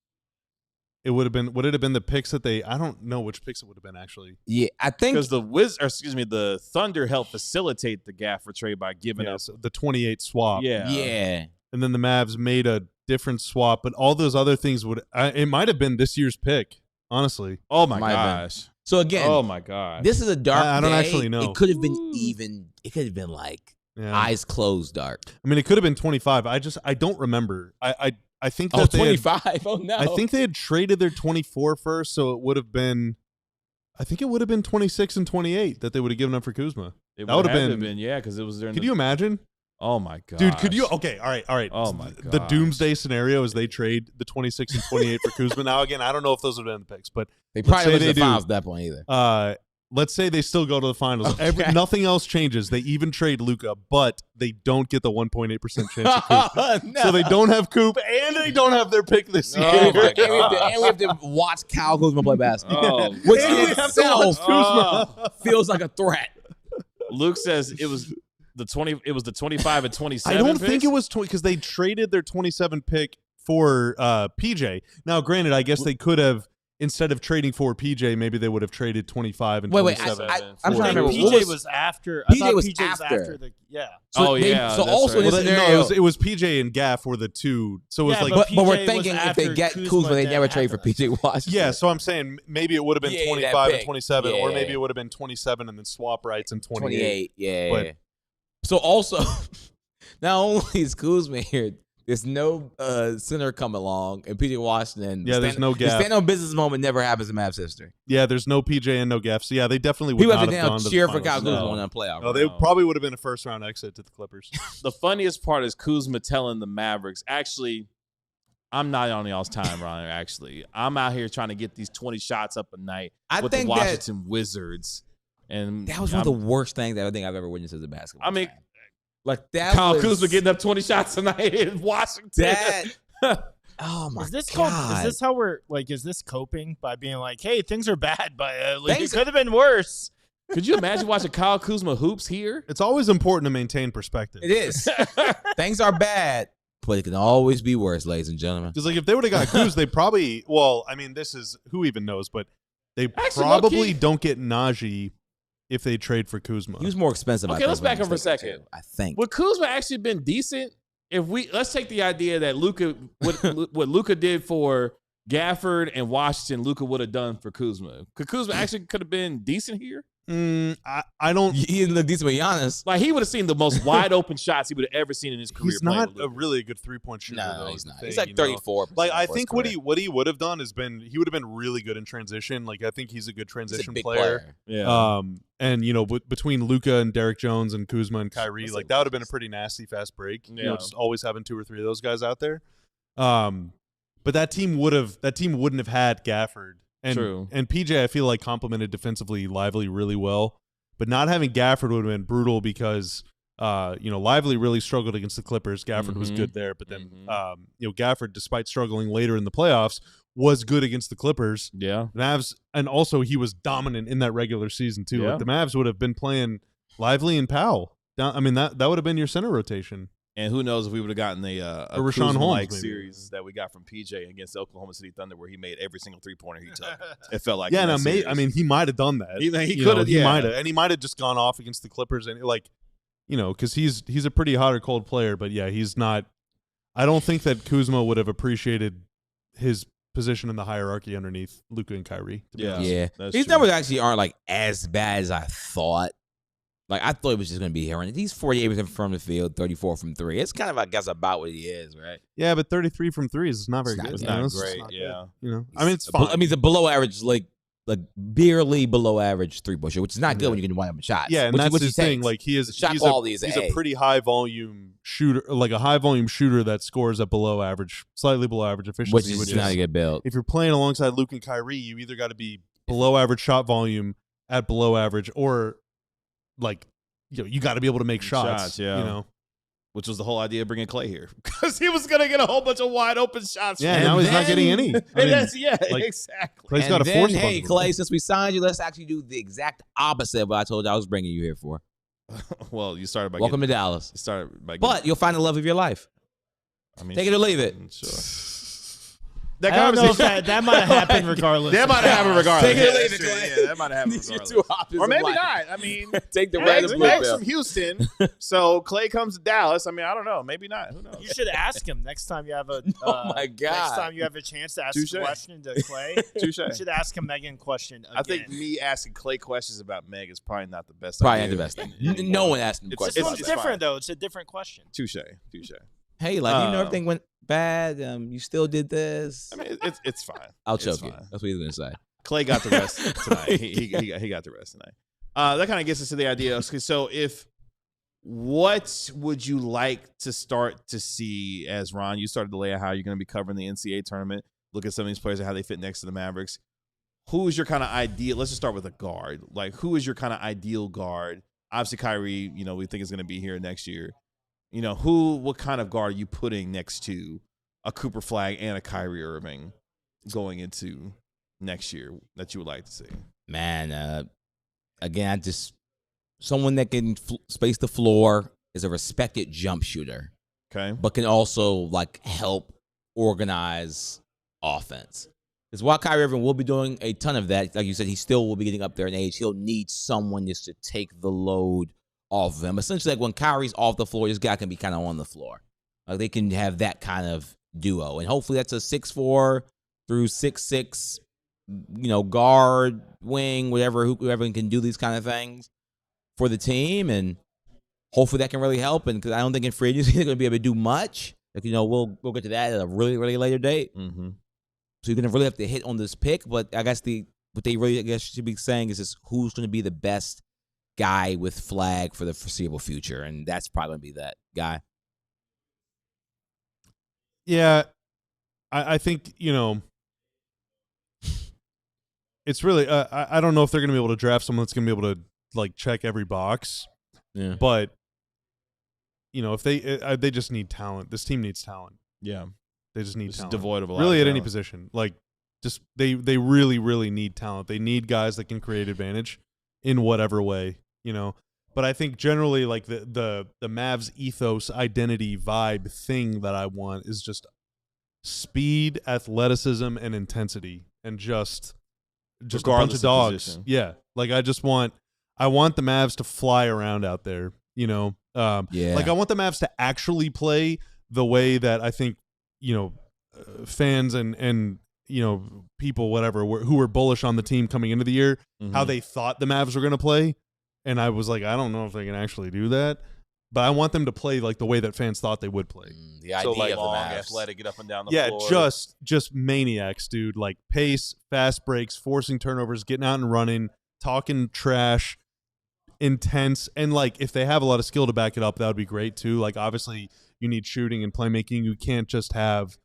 Would it have been the picks that I don't know which picks it would have been actually. Yeah, I think Because the Thunder helped facilitate the Gaffer trade by giving Yeah, up. so the 28 swap. yeah. And then the Mavs made a different swap, but all those other things it might have been this year's pick, honestly. Oh my Might have been. gosh. So again, Oh my god. this is a dark I don't day. actually know. It could have been it could have been like Yeah. eyes closed dark. I mean, it could have been 25. I don't remember. I think that Oh, they had, 25. Oh, no. I think they had traded their 24 first, so it would have been. I think it would have been 26 and 28 that they would have given up for Kuzma. It that would have had to been. yeah, because it was during. Could you imagine, Oh my god, dude? Could you? Okay, all right. Oh my The gosh. doomsday scenario is they trade the 26 and 28 for Kuzma. Now again, I don't know if those would have been the picks, but They let's probably say wasn't they the do. finals at that point either. let's say they still go to the finals. Okay. Nothing else changes. They even trade Luka, but they don't get the 1.8% chance of Coop. No. So they don't have Coop, and they don't have their pick this year. Oh, my And we have to watch Kyle Kuzma play basketball, Oh, which And we in have to watch itself Kuzma. feels like a threat. Luke says it was the 20. It was the 25 and 27. I don't think picks? it was 20 because they traded their 27 pick for PJ. Now, granted, I guess they could have, instead of trading for PJ, maybe they would have traded 25 and Wait, 27. I'm trying to remember. PJ What was after. PJ I thought was PJ was after. after the So Oh, yeah, So that's also right. in Well, this no, scenario, it was PJ and Gaff were the two. So it was Yeah, like, but we're PJ thinking was if they after get Kuzma, Kuzma, they then never trade for after that. PJ Washington. yeah. So I'm saying maybe it would have been Yeah, that 25 and pick. 27, or Yeah. maybe it would have been 27 and then swap rights and 28. 28. Yeah. But- So also, not only is Kuzma here, there's no center come along, and PJ Washington. Yeah, there's no The gap. stand on business moment never happens in Mavs history. Yeah, there's no PJ and no Gaff. So yeah, they definitely would People not have have to gone to the cheer for Kyle finals. Kuzma No. on that playoff. No, they No. probably would have been a first round exit to the Clippers. The funniest part is Kuzma telling the Mavericks, actually, I'm not on y'all's time, Ron. Actually, I'm out here trying to get these 20 shots up a night I with think the that Washington Wizards. And that was one of the worst things that I think I've ever witnessed as a basketball. I mean, fan. Like that. Kyle was, Kuzma getting up 20 shots tonight in Washington. that. Oh my Is this god! called? Is this how we're like? Is this coping by being like, "Hey, things are bad, but like, Things- it could have been worse." Could you imagine watching Kyle Kuzma hoops here? It's always important to maintain perspective. It is. Things are bad, but it can always be worse, ladies and gentlemen. Because like if they would have got Kuz, they probably. Well, I mean, this is who even knows, but they Actually, probably low-key- don't get Najee if they trade for Kuzma. He was more expensive. I Okay, think, let's by back up for a mistake, second. too, I think. Would Kuzma actually been decent? If let's take the idea that Luka, what Luka did for Gafford and Washington, Luka would have done for Kuzma. Could Kuzma actually could have been decent here? I don't. He didn't look decent with Giannis. Like he would have seen the most wide open shots he would have ever seen in his career. He's playing not with a Luka. really good 3-point shooter. No, though, he's is the not. thing, He's like you know? 34. Like I think what he would have done is he would have been really good in transition. Like I think he's a good He's a transition big player. Yeah. And you know, between Luka and Derek Jones and Kuzma and Kyrie, That's like that would have been a pretty nasty fast break. You know, Yeah. just always having 2 or 3 of those guys out there. But that team wouldn't have had Gafford. And True. and PJ, I feel like complemented defensively Lively really well. But not having Gafford would have been brutal because you know, Lively really struggled against the Clippers. Gafford was Mhm. good there, but then you know, Gafford, despite struggling later in the playoffs, was good against the Clippers. Yeah. Mavs, and also he was dominant in that regular season too. Yeah. Like the Mavs would have been playing Lively and Powell. I mean that would have been your center rotation. And who knows if we would have gotten a Or Rashawn Kuzma-like Holmes, maybe. series that we got from PJ against Oklahoma City Thunder, where he made every single 3-pointer he took. It felt like Yeah, in no, that series. I mean he might have done that. He You know, could have. he Yeah. might have, and he might have just gone off against the Clippers and like, you know, because he's a pretty hot or cold player. But yeah, he's not. I don't think that Kuzma would have appreciated his position in the hierarchy underneath Luka and Kyrie. To be Yeah. honest. Yeah, That's these true. numbers actually aren't like as bad as I thought. Like I thought it was just gonna be horrendous. He's 48% from the field, 34 from 3. It's kind of I guess about what he is, right? Yeah, but 33 from 3 is not very It's not good. good. you know, Not it's just great. not Yeah. good, you know, I mean it's A fine. I mean, it's a below average, like barely below average 3-point shooter, which is not good Yeah. when you can wind up shots. Yeah, and which, that's which his he thing. takes. Like he is, The shot he's quality is he's A. a pretty high volume shooter, like a high volume shooter that scores at below average, slightly below average efficiency. which is not a good build. if you're playing alongside Luke and Kyrie, you either got to be below average shot volume at below average, or like you got to be able to make shots. yeah. You know. Which was the whole idea of bringing Clay here, because he was gonna get a whole bunch of wide open shots. Yeah. from Now him. he's not getting any. I And mean, that's like, exactly. Clay's And got a then, force. hey, bunch of them. Clay, since we signed you, let's actually do the exact opposite of what I told you I was bringing you here for. Well, you started by Welcome to Dallas. You started by But you'll find the love of your life. I mean, Take it or leave it. Sure. I don't know if that might have happened regardless. That might have happened regardless. Take it or Yeah, leave that's it, true. Clay. Yeah, that might have happened These are regardless. two options Or of maybe life. not. I mean, Take the red Meg's and blue Meg's pill. from Houston, so Clay comes to Dallas. I mean, I don't know. Maybe not. Who knows? You should ask him next time you have a. Oh my God. Next time you have a chance to ask Touche. a question to Clay, Touche. you should ask him Megan question again. I think me asking Clay questions about Meg is probably not the best. Probably idea. not the best thing. No one asked him It's- questions. this it's- one's it's different fine. though. It's a different question. Touche. Hey, like, you know, Um, everything went bad. You still did this. I mean, it's fine. I'll It's choke you. fine. That's what he's going to say. Clay got the rest tonight. He got the rest tonight. That kind of gets us to the idea. So what would you like to start to see as Ron? You started to lay out how you're going to be covering the NCAA tournament. Look at some of these players and how they fit next to the Mavericks. who is your kind of ideal? Let's just start with a guard. Like, who is your kind of ideal guard? Obviously, Kyrie, we think is going to be here next year. What kind of guard are you putting next to a Cooper Flagg and a Kyrie Irving going into next year that you would like to see? Man, again, someone that can space the floor, is a respected jump shooter. Okay. But can also help organize offense. Because while Kyrie Irving will be doing a ton of that, like you said, he still will be getting up there in age. He'll need someone just to take the load off of him. Essentially, when Kyrie's off the floor, this guy can be kind of on the floor. They can have that kind of duo. And hopefully that's a 6'4" through 6'6", guard, wing, whoever can do these kind of things for the team. And hopefully that can really help. And because I don't think in free agency they're going to be able to do much. We'll get to that at a really, really later date. Mm-hmm. So you're going to really have to hit on this pick. But I guess what they really should be saying is just who's going to be the best guy with Flagg for the foreseeable future. And that's probably going to be that guy. Yeah, I think, it's really, I don't know if they're going to be able to draft someone that's going to be able to, check every box. Yeah. But, if they just need talent. This team needs talent. Yeah. They just need talent. Devoid of a lot really of at any talent. position. They really, really need talent. They need guys that can create advantage in whatever way, But I think generally, the Mavs ethos, identity, vibe thing that I want is just speed, athleticism, and intensity, and just a bunch of dogs. Position. Yeah, I want the Mavs to fly around out there. Yeah. I want the Mavs to actually play the way that I think fans and people who were bullish on the team coming into the year, how they thought the Mavs were going to play. And I was like, I don't know if they can actually do that, but I want them to play the way that fans thought they would play. The idea of the long, Mavs. athletic, get up and down the floor. Yeah, just maniacs, dude. Pace, fast breaks, forcing turnovers, getting out and running, talking trash, intense, and if they have a lot of skill to back it up, that would be great too. Obviously, you need shooting and playmaking. You can't just have,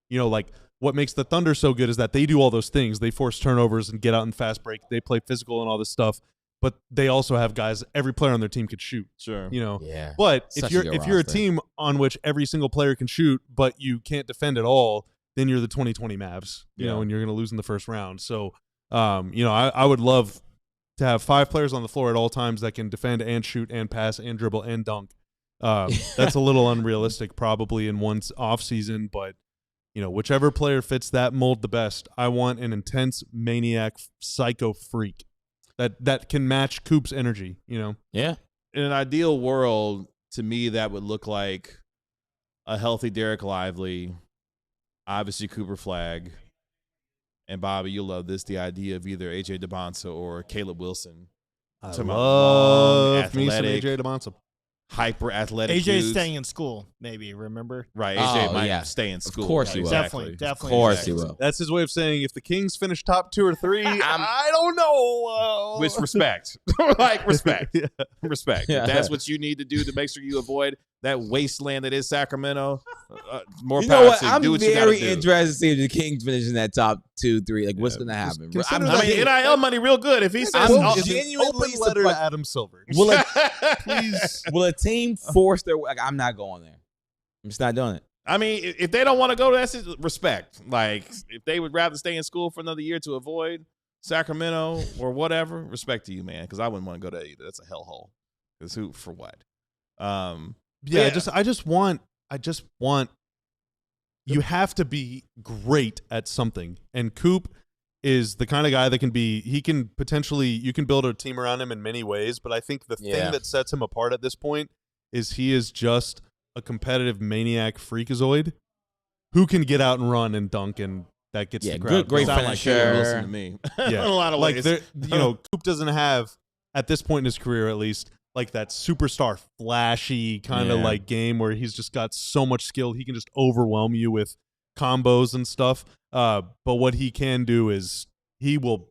what makes the Thunder so good is that they do all those things. They force turnovers and get out and fast break. They play physical and all this stuff. But they also have guys. Every player on their team could shoot. Sure. Yeah. But Such if you're a team on which every single player can shoot, but you can't defend at all, then you're the 2020 Mavs. And you're going to lose in the first round. So, I would love to have 5 players on the floor at all times that can defend and shoot and pass and dribble and dunk. That's a little unrealistic, probably in one off season, but whichever player fits that mold the best. I want an intense maniac, psycho freak. That can match Coop's energy, Yeah. In an ideal world, to me, that would look like a healthy Derek Lively, obviously Cooper Flagg, and Bobby, you'll love this, the idea of either A.J. DeBonsa or Caleb Wilson. I Talking about love long, me some athletic, AJ DeBonsa. hyper athletic AJ's dudes. staying in school, maybe, remember? Right, AJ Oh, might yeah. stay in school. Of course he will. Definitely. Of course he exactly. will. That's his way of saying if the Kings finish top 2 or 3, I don't know. With respect. Respect. Yeah. Respect. Yeah. If that's what you need to do to make sure you avoid that wasteland that is Sacramento, more You power know what? to you. I'm Do what you gotta very do. interested to see if the Kings finish in that top 2, 3. What's going to happen? consider I'm that- I mean, NIL money real good. If he says, I'm oh, genuinely Open letter surprised. to Adam Silver. Will a, Please. will a team force their I'm not going there. I'm just not doing it. I mean, if they don't want to go, that's just respect. If they would rather stay in school for another year to avoid Sacramento or whatever, respect to you, man, because I wouldn't want to go there either. That's a hellhole. Because who for what? Yeah, I just want you have to be great at something. And Coop is the kind of guy that you can build a team around him in many ways, but I think the thing that sets him apart at this point is he is just a competitive maniac freakazoid who can get out and run and dunk, and that gets the crowd. great Sound like Caleb finisher. Wilson to me. Yeah. In a lot of ways. Coop doesn't have, at this point in his career at least, that superstar flashy kind of game where he's just got so much skill. He can just overwhelm you with combos and stuff. But what he can do is he will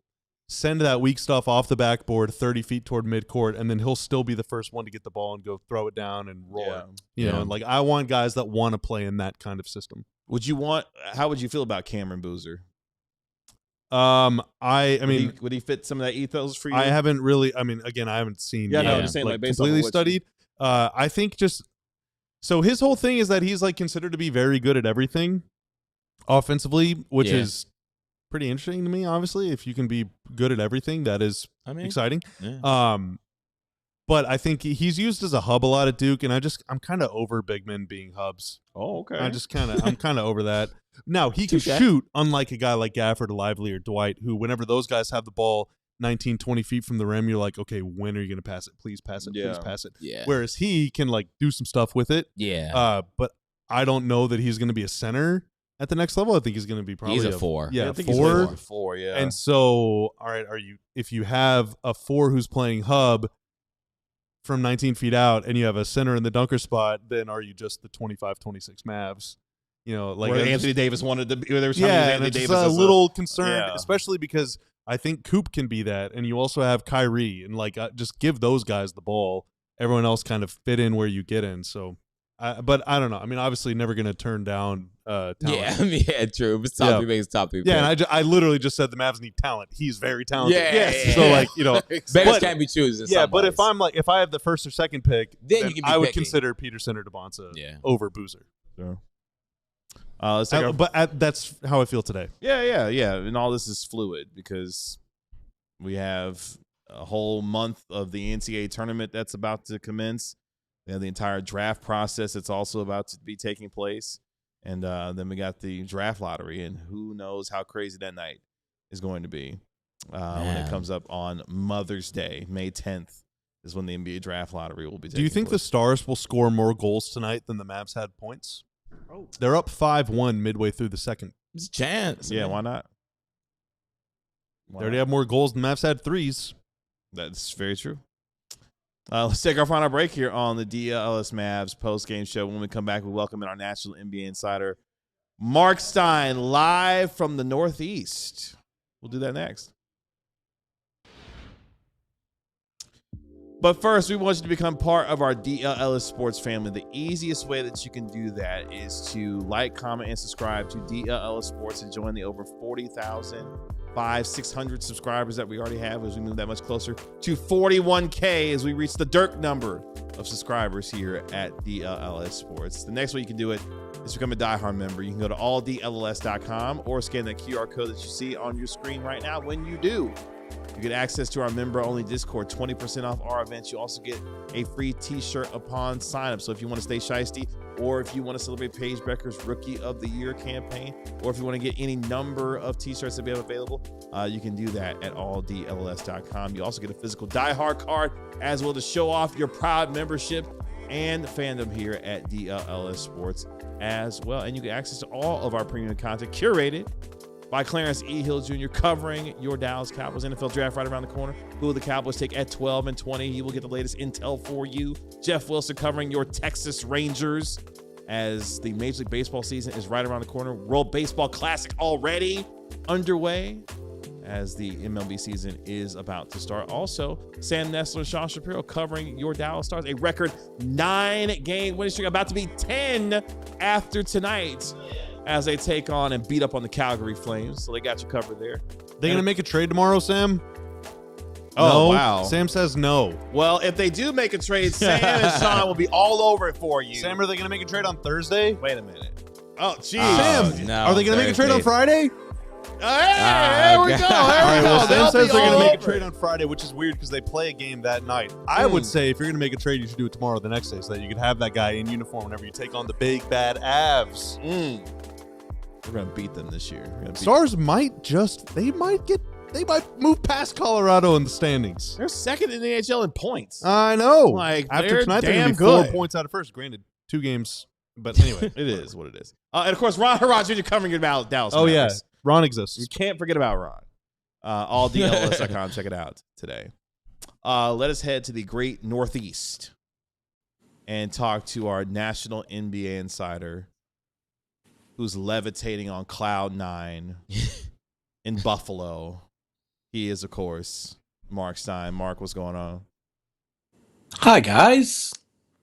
send that weak stuff off the backboard 30 feet toward midcourt, and then he'll still be the first one to get the ball and go throw it down and roar. Yeah. And I want guys that want to play in that kind of system. How would you feel about Cameron Boozer? I mean, would he fit some of that ethos for you? I haven't really. I mean, again, I haven't seen. Yeah, no, I'm just saying, like, based on completely what studied. I think just so his whole thing is that he's like considered to be very good at everything, offensively, which is pretty interesting to me. Obviously, if you can be good at everything, that is exciting. Yeah. But I think he's used as a hub a lot at Duke, and I'm kind of over big men being hubs. Oh, okay. I'm kind of over that. Now he can shoot, unlike a guy like Gafford, Lively, or Dwight, who whenever those guys have the ball 19, 20 feet from the rim, you're like, okay, when are you going to pass it? Please pass it. Please pass it. Yeah. Whereas he can like do some stuff with it. Yeah. But I don't know that he's going to be a center at the next level. I think he's going to be probably he's a 4. Yeah, I think 4. He's 4. Yeah. And so, all right, if you have a 4 who's playing hub from 19 feet out and you have a center in the dunker spot, then are you just the 25-26 Mavs? You know, like where Anthony Davis wanted to be. There was Anthony Davis a little concerned, yeah. especially because I think Coop can be that, and you also have Kyrie, and like just give those guys the ball. Everyone else kind of fit in where you get in. So, but I don't know. I mean, obviously, never going to turn down talent. Yeah, true. But top 3 makes top 3. Yeah, and I literally just said the Mavs need talent. He's very talented. Yeah. So like beggars can't be choosers. Yeah, but if I have the first or second pick, then you can I would picking. consider Peterson or DeBonsa over Boozer. Sure. Let's take that's how I feel today. Yeah. And all this is fluid because we have a whole month of the NCAA tournament that's about to commence. We have the entire draft process that's also about to be taking place. And then we got the draft lottery, and who knows how crazy that night is going to be when it comes up on Mother's Day. May 10th is when the NBA draft lottery will be taking place. Do you think the Stars will score more goals tonight than the Mavs had points? They're up 5-1 midway through the second. There's a chance. Yeah, why not? They already have more goals than Mavs had threes. That's very true. Let's take our final break here on the DLLS Mavs post-game show. When we come back, we welcome in our national NBA insider, Marc Stein, live from the Northeast. We'll do that next. But first, we want you to become part of our DLLS Sports family. The easiest way that you can do that is to like, comment, and subscribe to DLLS Sports and join the over 40,600 subscribers that we already have as we move that much closer to 41K as we reach the Dirk number of subscribers here at DLLS Sports. The next way you can do it is become a diehard member. You can go to alldlls.com or scan that QR code that you see on your screen right now. When you do, you get access to our member-only Discord, 20% off our events. You also get a free t-shirt upon sign-up. So if you want to stay shiesty, or if you want to celebrate Paige Becker's Rookie of the Year campaign, or if you want to get any number of t-shirts that we have available, you can do that at alldlls.com. You also get a physical diehard card as well to show off your proud membership and fandom here at DLLS Sports as well. And you get access to all of our premium content curated by Clarence E. Hill Jr. covering your Dallas Cowboys. NFL draft right around the corner. Who will the Cowboys take at 12 and 20? He will get the latest intel for you. Jeff Wilson covering your Texas Rangers as the Major League Baseball season is right around the corner. World Baseball Classic already underway as the MLB season is about to start. Also, Sam Nessler and Sean Shapiro covering your Dallas Stars. A record 9-game winning streak, about to be 10 after tonight, as they take on and beat up on the Calgary Flames. So they got you covered there. They going to make a trade tomorrow, Sam? Oh, no? wow. Sam says no. Well, if they do make a trade, Sam and Sean will be all over it for you. Sam, are they going to make a trade on Thursday? Wait a minute. Oh, geez. Sam, no, are they going to make a trade on Friday? Hey, there we go. All right, well, Sam says they're going to make a over trade on Friday, which is weird because they play a game that night. I would say if you're going to make a trade, you should do it tomorrow or the next day so that you can have that guy in uniform whenever you take on the big, bad Avs. We're going to beat them this year. Stars might move past Colorado in the standings. They're second in the NHL in points. I know. Like, after they're tonight, they're going damn to be 4 good. points out of first. Granted, 2 games, but anyway. It is what it is. And, of course, Ron Harrod Jr. covering about Dallas Oh, yeah. Mavericks. Ron exists. You can't forget about Ron. AllDLLS.com. Check it out today. Let us head to the great Northeast and talk to our national NBA insider who's levitating on cloud 9 in Buffalo. He is, of course, Marc Stein. Marc, what's going on? Hi, guys.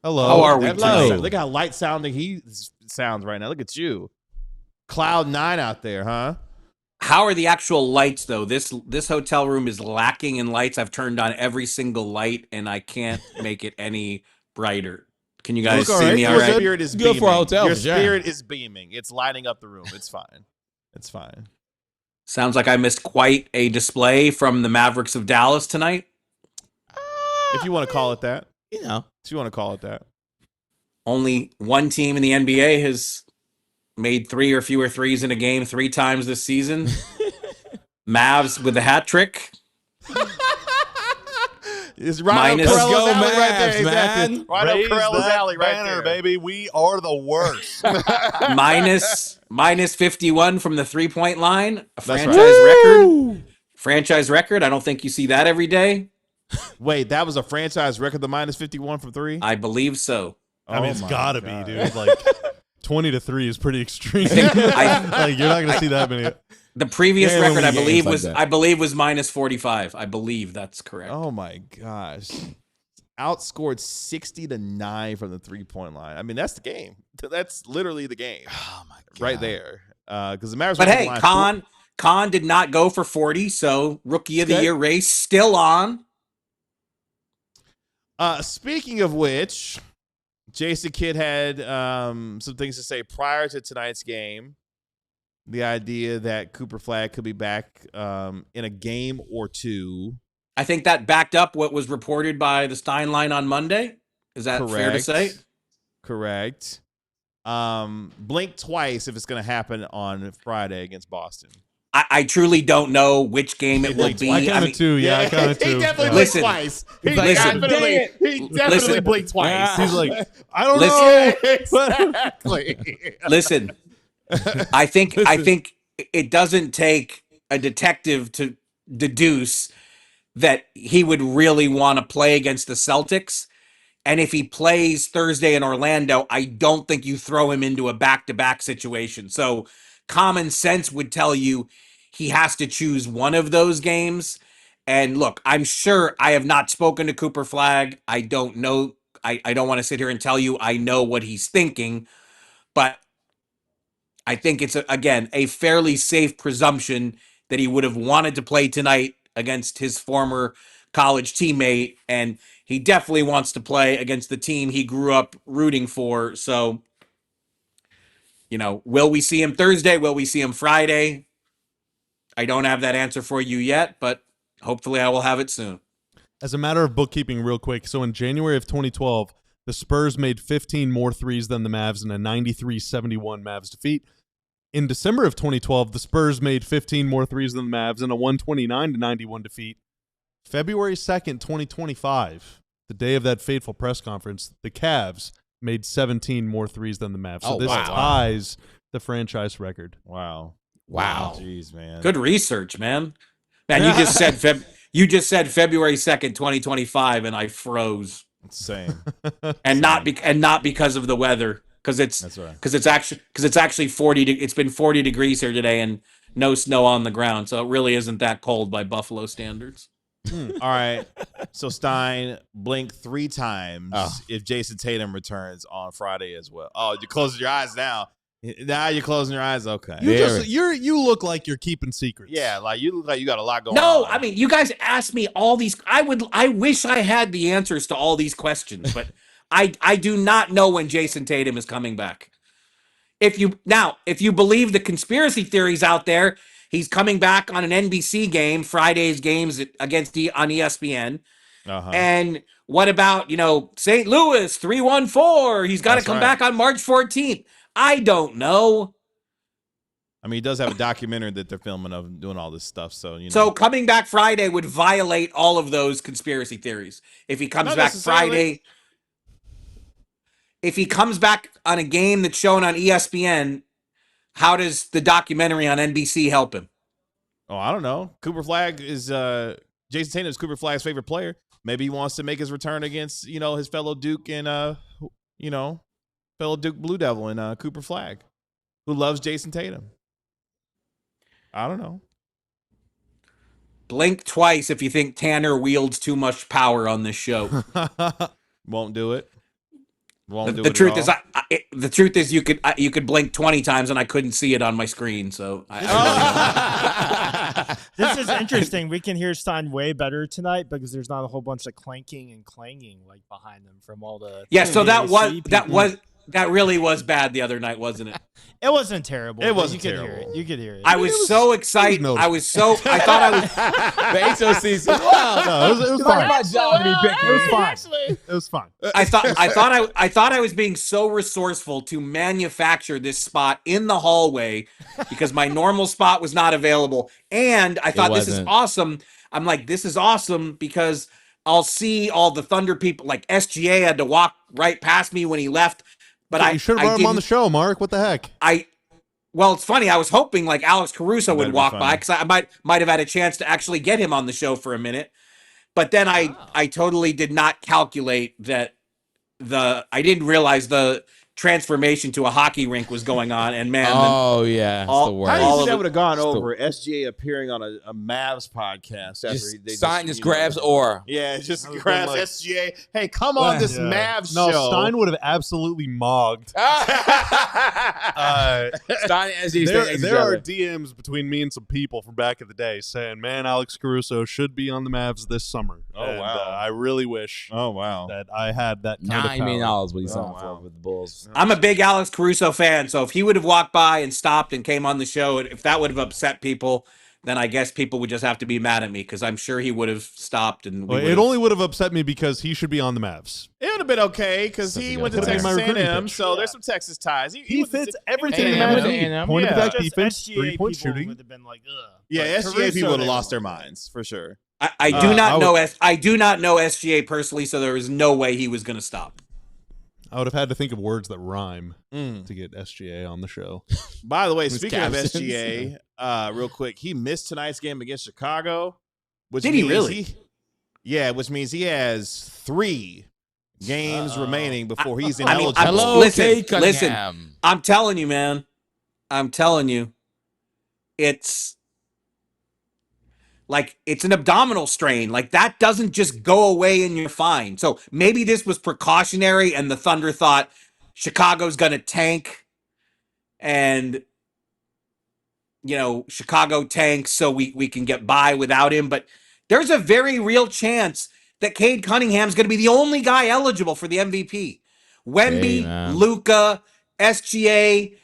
Hello. How are we Look today? how light sounding he sounds right now. Look at you. Cloud 9 out there, huh? How are the actual lights though? This hotel room is lacking in lights. I've turned on every single light and I can't make it any brighter. Can you guys Look, all see right. me all Your right? spirit is Good beaming. for a hotel, Your for sure. spirit is beaming. It's lighting up the room. It's fine. It's fine. Sounds like I missed quite a display from the Mavericks of Dallas tonight. If you want to call it that. You know. If you want to call it that. Only one team in the NBA has made 3 or fewer threes in a game 3 times this season. Mavs with a hat trick. It's right up Minus- Corello's Let's go alley right there. Mavs, Exactly. man. Right Raise up Corello's that alley right banner, there. baby. We are the worst. minus 51 from the 3-point line. A That's franchise right. record. Franchise record. I don't think you see that every day. Wait, that was a franchise record, the minus 51 from 3? I believe so. I mean, it's my gotta God. be, dude. Like 20 to 3 is pretty extreme. I- like you're not gonna see that many. The previous They record, only I games believe, like was that. minus 45. I believe that's correct. Oh my gosh. Outscored 60-9 from the 3-point line. I mean, that's the game. That's literally the game. Oh my god. Right there. Because the Mavericks But were on the hey, line Kon did not go for 40, so rookie of the Okay. year race still on. Speaking of which, Jason Kidd had some things to say prior to tonight's game. The idea that Cooper Flagg could be back in a game or two. I think that backed up what was reported by the Stein line on Monday. Is that fair to say? Correct. Blink twice if it's going to happen on Friday against Boston. I truly don't know which game it will be. I counted 2. Yeah, I counted 2. He definitely Yeah. blinked Listen. twice. Listen. He definitely blinked twice. He's like, I don't Listen. know. Exactly. Listen, I think it doesn't take a detective to deduce that he would really want to play against the Celtics. And if he plays Thursday in Orlando, I don't think you throw him into a back-to-back situation. So common sense would tell you he has to choose one of those games. And look, I'm sure I have not spoken to Cooper Flagg. I don't know. I don't want to sit here and tell you I know what he's thinking, but I think it's, again, a fairly safe presumption that he would have wanted to play tonight against his former college teammate, and he definitely wants to play against the team he grew up rooting for. So, will we see him Thursday? Will we see him Friday? I don't have that answer for you yet, but hopefully I will have it soon. As a matter of bookkeeping, real quick. So in January of 2012, the Spurs made 15 more threes than the Mavs in a 93-71 Mavs defeat. In December of 2012, the Spurs made 15 more threes than the Mavs in a 129-91 defeat. February 2nd, 2025, the day of that fateful press conference, the Cavs made 17 more threes than the Mavs. So Oh, this wow. ties the franchise record. Wow. Wow. Jeez, man. Good research, man. Man, you just said February 2nd, 2025, and I froze. Same. And not because of the weather, because That's right. it's actually 40. It's been 40 degrees here today, and no snow on the ground, so it really isn't that cold by Buffalo standards. All right. So Stein, blink 3 times Oh. if Jason Tatum returns on Friday as well. Oh, you're closing your eyes now. Now you're closing your eyes. Okay. You look like you're keeping secrets. Yeah, like you look like you got a lot going on. No, I mean, you guys asked me all these. I wish I had the answers to all these questions, but I do not know when Jason Tatum is coming back. If you believe the conspiracy theories out there, he's coming back on an NBC game, Friday's games on ESPN. Uh-huh. And what about, St. Louis 314? He's got to That's come right. back on March 14th. I don't know. I mean, he does have a documentary that they're filming of him doing all this stuff. So, So coming back Friday would violate all of those conspiracy theories. If he comes Not back necessarily. Friday, if he comes back on a game that's shown on ESPN, how does the documentary on NBC help him? Oh, I don't know. Cooper Flagg is Jason Tatum is Cooper Flagg's favorite player. Maybe he wants to make his return against, his fellow Duke and fellow Duke Blue Devil and Cooper Flagg, who loves Jason Tatum. I don't know. Blink twice if you think Tanner wields too much power on this show. Won't do it. Won't do The it truth at is, all? the truth is, you could blink 20 times and I couldn't see it on my screen. So This is interesting. We can hear Stein way better tonight because there's not a whole bunch of clanking and clanging like behind them from all the yeah. So PAC that really was bad the other night, wasn't it? It wasn't terrible. It but wasn't you could terrible. Hear it. You could hear it. I was so excited. noticeable. I thought I was. The HOC said, "Wow, No, it was it's not fine. my job to be picking." It was fine. It was fine. I thought I was being so resourceful to manufacture this spot in the hallway because my normal spot was not available, and I thought this is wasn't. awesome. I'm like, this is awesome because I'll see all the Thunder people. Like SGA had to walk right past me when he left, but You should have brought him on the show, Mark. What the heck? Well, it's funny. I was hoping like Alex Caruso would That'd be walk funny. by because I might have had a chance to actually get him on the show for a minute. But then I totally did not calculate that I didn't realize the transformation to a hockey rink was going on. And man, Oh yeah, it's all- the worst. How do you all think of that it- would have gone Still- over SGA appearing on a Mavs podcast? After just they Stein just you know, grabs aura. Yeah, just That would've grabs been like- SGA. Hey, come on this Mavs No, show. Stein would have absolutely mogged. Stein and SG There are DMs between me and some people from back in the day saying, "Man, Alex Caruso should be on the Mavs this summer." Oh, And, wow. I really wish Oh wow. that I had that kind $9 million of power. what he signed wow. for with the Bulls. I'm a big Alex Caruso fan, so if he would have walked by and stopped and came on the show, if that would have upset people, then I guess people would just have to be mad at me because I'm sure he would have stopped and Well, it only would have upset me because he should be on the Mavs. It would have been okay because he Something went to else. Texas My recruiting A&M, pitch. so there's some Texas ties. He went to fits Te- everything the A&M, Mavs with need. A&M. Point of Yeah. attack Just defense, SGA 3-point people shooting. would have been like, ugh. Yeah, But SGA Caruso, people would they have lost their won't. minds for sure. I do not I know I do not know SGA personally, so there was no way he was going to stop. I would have had to think of words that rhyme Mm. to get SGA on the show. By the way, Who's speaking of captains? SGA, real quick, he missed tonight's game against Chicago. Which Did he means really? Yeah, which means he has 3 games remaining before he's I mean, ineligible. Hello, Listen, Kate listen. Cunningham. I'm telling you, man. I'm telling you. It's like it's an abdominal strain. Like that doesn't just go away and you're fine. So maybe this was precautionary and the Thunder thought Chicago's going to tank and Chicago tanks so we can get by without him, but there's a very real chance that Cade Cunningham's going to be the only guy eligible for the MVP. Wemby, Hey, man. Luka, SGA,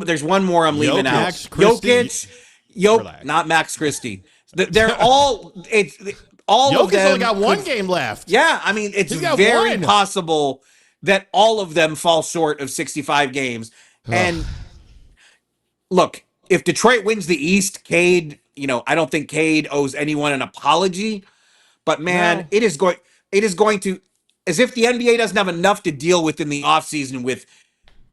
there's one more I'm leaving out. Max Christie. Relax. Not Max Christie. They're all all of Jokic's them only got one could- game left. Yeah, I mean it's He's got very one. possible that all of them fall short of 65 games. And look, if Detroit wins the East, Cade, I don't think Cade owes anyone an apology. But man, No. it is going to, as if the NBA doesn't have enough to deal with in the offseason with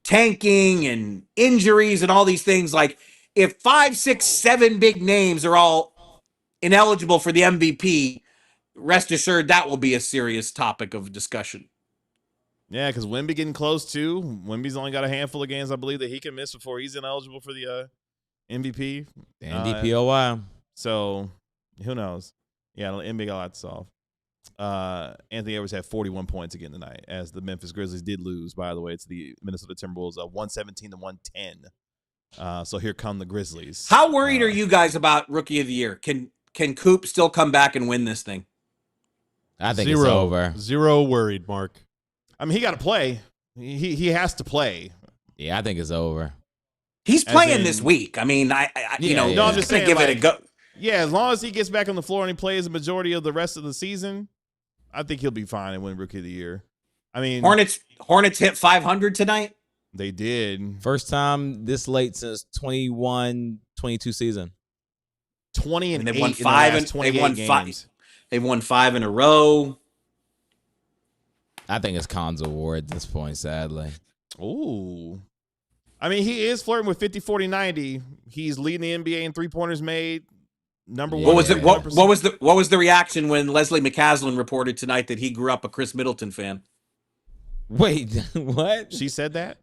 tanking and injuries and all these things. Like if 5, 6, 7 big names are all ineligible for the MVP, rest assured that will be a serious topic of discussion. Yeah, because Wemby getting close too. Wemby's only got a handful of games, I believe, that he can miss before he's ineligible for the MVP. NDPOY. So who knows? Yeah, the NBA got a lot to solve. Anthony Edwards had 41 points again tonight, as the Memphis Grizzlies did lose, by the way, to the Minnesota Timberwolves, 117-110. So here come the Grizzlies. How worried are you guys about Rookie of the Year? Can Coop still come back and win this thing? I think Zero. it's over. Zero worried, Mark. I mean, he got to play. He has to play. Yeah, I think it's over. He's As playing in- this week. I mean, I Yeah, yeah. No, I'm he's just gonna saying, give it a like- go. Yeah, as long as he gets back on the floor and he plays the majority of the rest of the season, I think he'll be fine and win Rookie of the Year. I mean, Hornets hit 500 tonight. they did First time this late since 21-22 season. 20 and And they've 8 won in the 5 last and 28 they've won games. 5. They've won 5 in a row. I think it's Kon's award at this point, sadly. Ooh. I mean, he is flirting with 50, 40, 90. He's leading the NBA in three-pointers made. Number Yeah. one. What was it? at What 100%. was the reaction when Leslie McCaslin reported tonight that he grew up a Chris Middleton fan? Wait, what? She said that?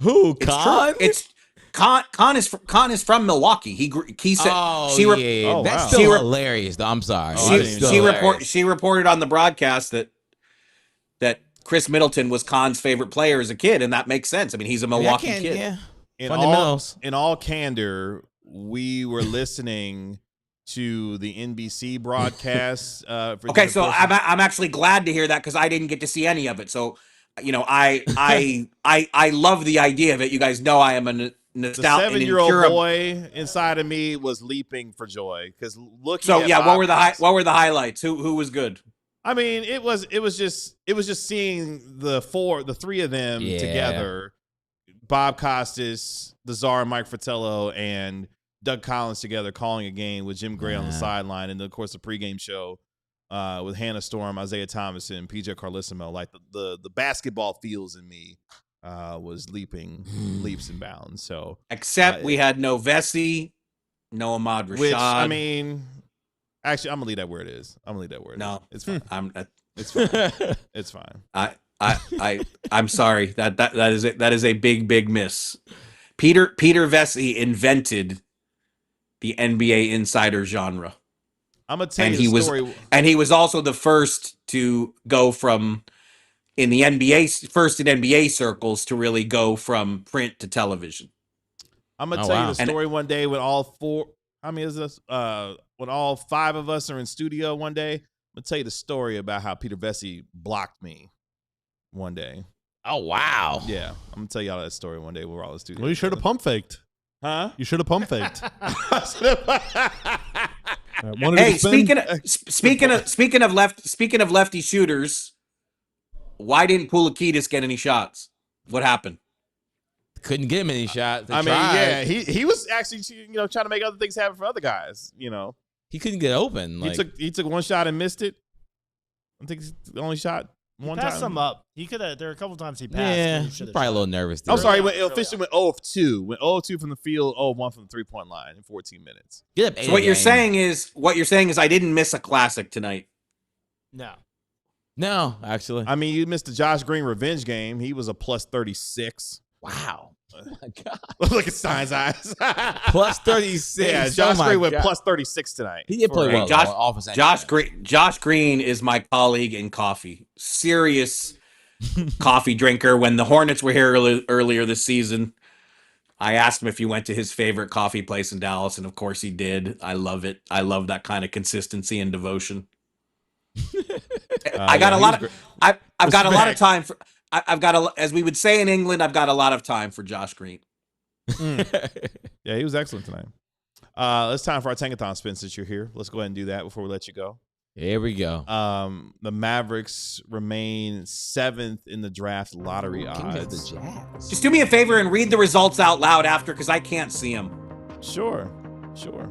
Who? It's Kon? true. It's Kon is from Milwaukee. He said Oh, she yeah. Oh, That's wow. still She re- hilarious, though. I'm sorry. Oh, I It's didn't still know that. hilarious. she reported on the broadcast that Chris Middleton was Kon's favorite player as a kid, and that makes sense. I mean, he's a Milwaukee kid. Yeah. In all candor, we were listening to the NBC broadcast. Okay, so I'm actually glad to hear that because I didn't get to see any of it. So, I love the idea of it. You guys know I am a the 7-year-old boy inside of me was leaping for joy because looking. So at what were the highlights? Who was good? I mean, it was just seeing the three of them together. Bob Costas, the Czar, Mike Fratello, and Doug Collins together calling a game with Jim Gray on the sideline, and then, of course, the pregame show with Hannah Storm, Isaiah Thomas, and PJ Carlissimo. Like the basketball feels in me was leaps and bounds. So except we had no Vesey, no Ahmad Rashad. Which, I mean, actually, I'm gonna leave that where it is. No, it's fine. It's fine. It's fine. I'm sorry. That is a big miss. Peter Vesey invented the NBA insider genre. I'm gonna tell you the story. And he was also the first to go from in NBA circles to really go from print to television. I'm gonna tell you the story one day when all four. How many is this? When all five of us are in studio one day, I'm gonna tell you the story about how Peter Vesey blocked me one day. Oh wow! Yeah, I'm gonna tell y'all that story one day when we're all in studio. Well, you should have pump faked. Huh? You should have pump faked. Hey, speaking of lefty shooters, why didn't Poulikitis get any shots? What happened? Couldn't get him any shots. I mean, yeah, he was actually trying to make other things happen for other guys. He couldn't get open. Like, he took one shot and missed it. I think it's the only shot. One passed time. Some up. He could have. There were a couple times he passed. Yeah, probably a little nervous. I'm sorry. He officially went 0 of 2. Went 0 of 2 from the field. 0 of 1 from the 3-point line in 14 minutes. So what you're saying is I didn't miss a classic tonight. No, actually. I mean, you missed the Josh Green revenge game. He was a plus 36. Wow. Oh my God. Look at Stein's eyes. Plus 36. Yeah, Josh Green went plus 36 tonight. He did play well. Josh Green is my colleague in coffee. Serious coffee drinker. When the Hornets were here earlier this season, I asked him if he went to his favorite coffee place in Dallas, and of course he did. I love it. I love that kind of consistency and devotion. I've got a lot of time for. As we would say in England, I've got a lot of time for Josh Green. Yeah, he was excellent tonight. It's time for our Tankathon spin since you're here. Let's go ahead and do that before we let you go. Here we go. The Mavericks remain 7th in the draft lottery odds. Just do me a favor and read the results out loud after, because I can't see them. Sure.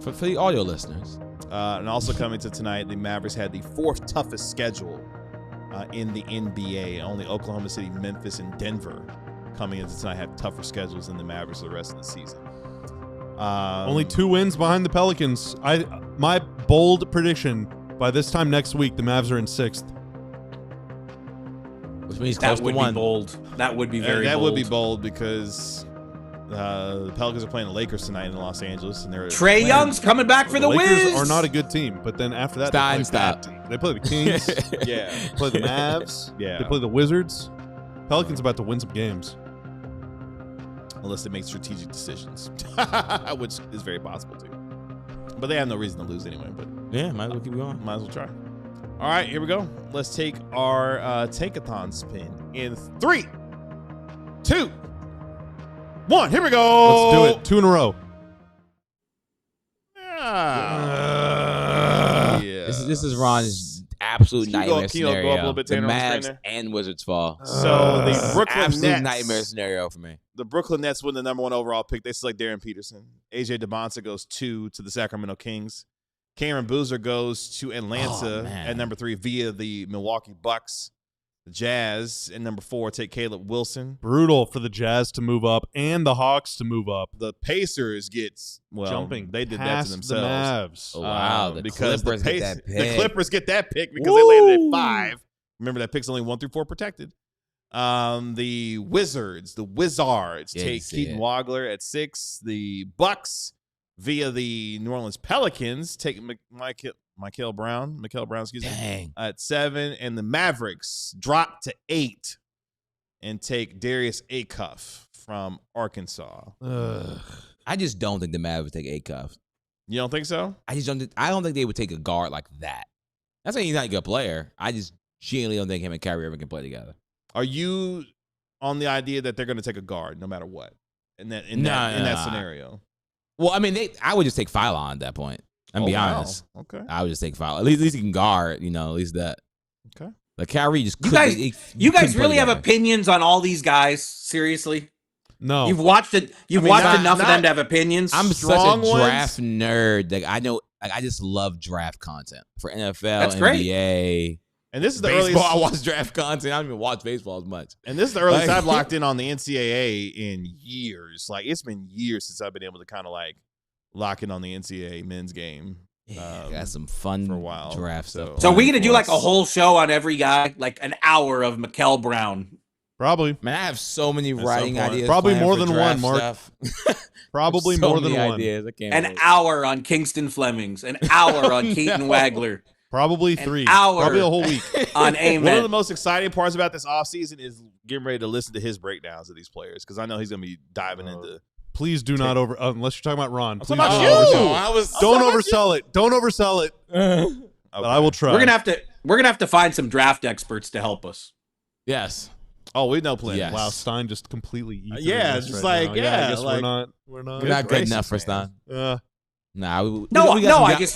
For the audio listeners. And also coming to tonight, the Mavericks had the 4th toughest schedule in the NBA. Only Oklahoma City, Memphis, and Denver coming into tonight have tougher schedules than the Mavericks for the rest of the season. Only 2 wins behind the Pelicans. My bold prediction: by this time next week, the Mavs are in 6th. Which means that would be bold. That would be very bold. That would be bold because the Pelicans are playing the Lakers tonight in Los Angeles, and Trae Young's coming back for the Lakers Wiz. Are not a good team, but then after that, they play the Kings. Yeah, they play the Mavs. Yeah, they play the Wizards. Pelicans about to win some games, unless they make strategic decisions, which is very possible too. But they have no reason to lose anyway. But yeah, might as well keep going. Might as well try. All right, here we go. Let's take our Tankathon spin in 3, 2, 1. Here we go. Let's do it. 2 in a row. Yeah. This is Ron's absolute nightmare scenario. Go up a little bit, the Tanner, Mavs and Wizards fall. So the Brooklyn absolute Nets, nightmare scenario for me. The Brooklyn Nets win the number 1 overall pick. They select Darren Peterson. AJ DeBonta goes 2 to the Sacramento Kings. Cameron Boozer goes to Atlanta at number 3 via the Milwaukee Bucks. The Jazz at number 4 take Caleb Wilson. Brutal for the Jazz to move up and the Hawks to move up. The Pacers jumping. They did that to themselves. The Mavs. Oh, wow. Because Clippers get that pick. The Clippers get that pick because they landed at 5. Remember, that pick's only 1 through 4 protected. The Wizards take Keaton Wagler at 6. The Bucks via the New Orleans Pelicans take Mikael Brown, excuse me, Dang. at 7, and the Mavericks drop to 8 and take Darius Acuff from Arkansas. I just don't think the Mavs would take a cuff. You don't think so? I don't think they would take a guard like that. That's why he's not a good player. I just genuinely don't think him and Kyrie Irving can play together. Are you on the idea that they're going to take a guard no matter what in that scenario? Well, I mean, I would just take Philon at that point. I'm be honest. Okay. I would just take Philon. At least he can guard. At least that. Okay. But Kyrie just you guys really have opinions on all these guys? Seriously? No. You've watched it. You've watched enough of them to have opinions. I'm such a draft nerd. Like I know. Like I just love draft content for NFL, That's NBA. great. And this is the baseball. earliest I watch draft content. I don't even watch baseball as much. And this is the earliest I've locked in on the NCAA in years. Like it's been years since I've been able to kind of like lock in on the NCAA men's game. Yeah, got some fun for a while. draft stuff. So are we gonna do like a whole show on every guy, like an hour of Mikael Brown? Probably. Man, I have so many writing ideas. Probably planned more for than draft one, Mark. stuff. Probably so more than many one. ideas. I can't An wait. hour on Kingston Flemings, an hour on Keaton Wagler, Probably 3. hour. Probably a whole week. on One of the Amen. most exciting parts about this offseason is getting ready to listen to his breakdowns of these players because I know he's going to be diving into. Please do not unless you're talking about Ron. Please talking don't about you. oversell it. Don't oversell it. Don't oversell it. But I will try. We're gonna have to find some draft experts to help us. Yes. Oh, we know plenty. Yes. Wow, Stein just completely eats Yeah, us just right like, now. yeah, I guess like- we're not. We're not good gracious, enough for man. Stein. Nah. I just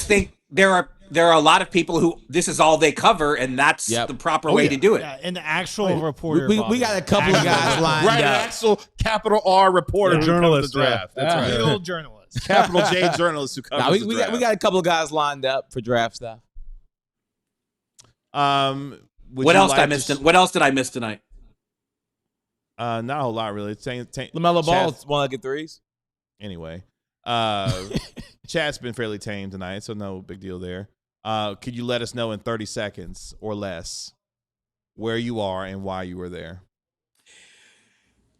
think there are a lot of people who this is all they cover, and that's Yep. the proper way to do it. Yeah, an actual reporter. We got a couple of guys lined Right, an up. actual capital R reporter, Yeah, who covers journalist, the draft. yeah. That's right. real journalist. Capital J journalist who covers Nah, the we draft. got a couple of guys lined up for draft stuff. What else did I miss? What else did I miss tonight? Not a whole lot, really. LaMelo Ball one-legged threes. Anyway, chat's been fairly tame tonight, so no big deal there. Could you let us know in 30 seconds or less where you are and why you were there?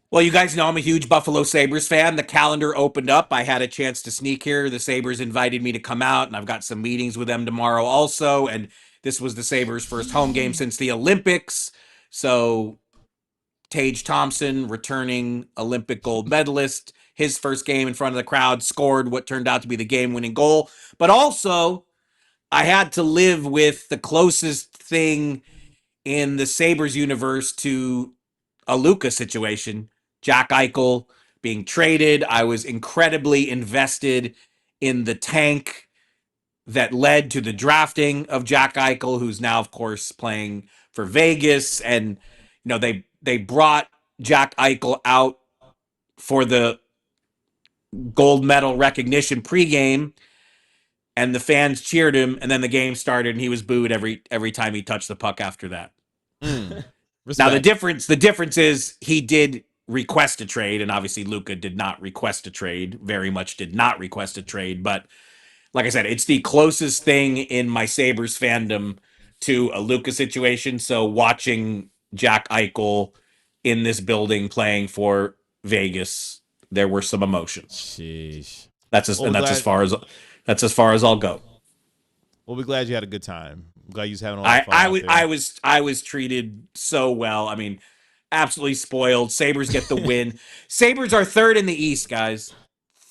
Well, you guys know I'm a huge Buffalo Sabres fan. The calendar opened up. I had a chance to sneak here. The Sabres invited me to come out, and I've got some meetings with them tomorrow also. And this was the Sabres' first home game since the Olympics. So Tage Thompson, returning Olympic gold medalist, his first game in front of the crowd, scored what turned out to be the game-winning goal. But also, I had to live with the closest thing in the Sabres universe to a Luka situation. Jack Eichel being traded. I was incredibly invested in the tank that led to the drafting of Jack Eichel, who's now, of course, playing for Vegas. And, they brought Jack Eichel out for the gold medal recognition pregame, and the fans cheered him, and then the game started, and he was booed every time he touched the puck after that. Now, the difference is he did request a trade, and obviously Luka did not request a trade, very much did not request a trade, but like I said, it's the closest thing in my Sabres fandom to a Luka situation, so watching Jack Eichel in this building playing for Vegas, there were some emotions. Sheesh. That's as far as I'll go. We'll be glad you had a good time. I'm glad you was having a lot of fun. I was treated so well. I mean, absolutely spoiled. Sabres get the win. Sabres are third in the East, guys.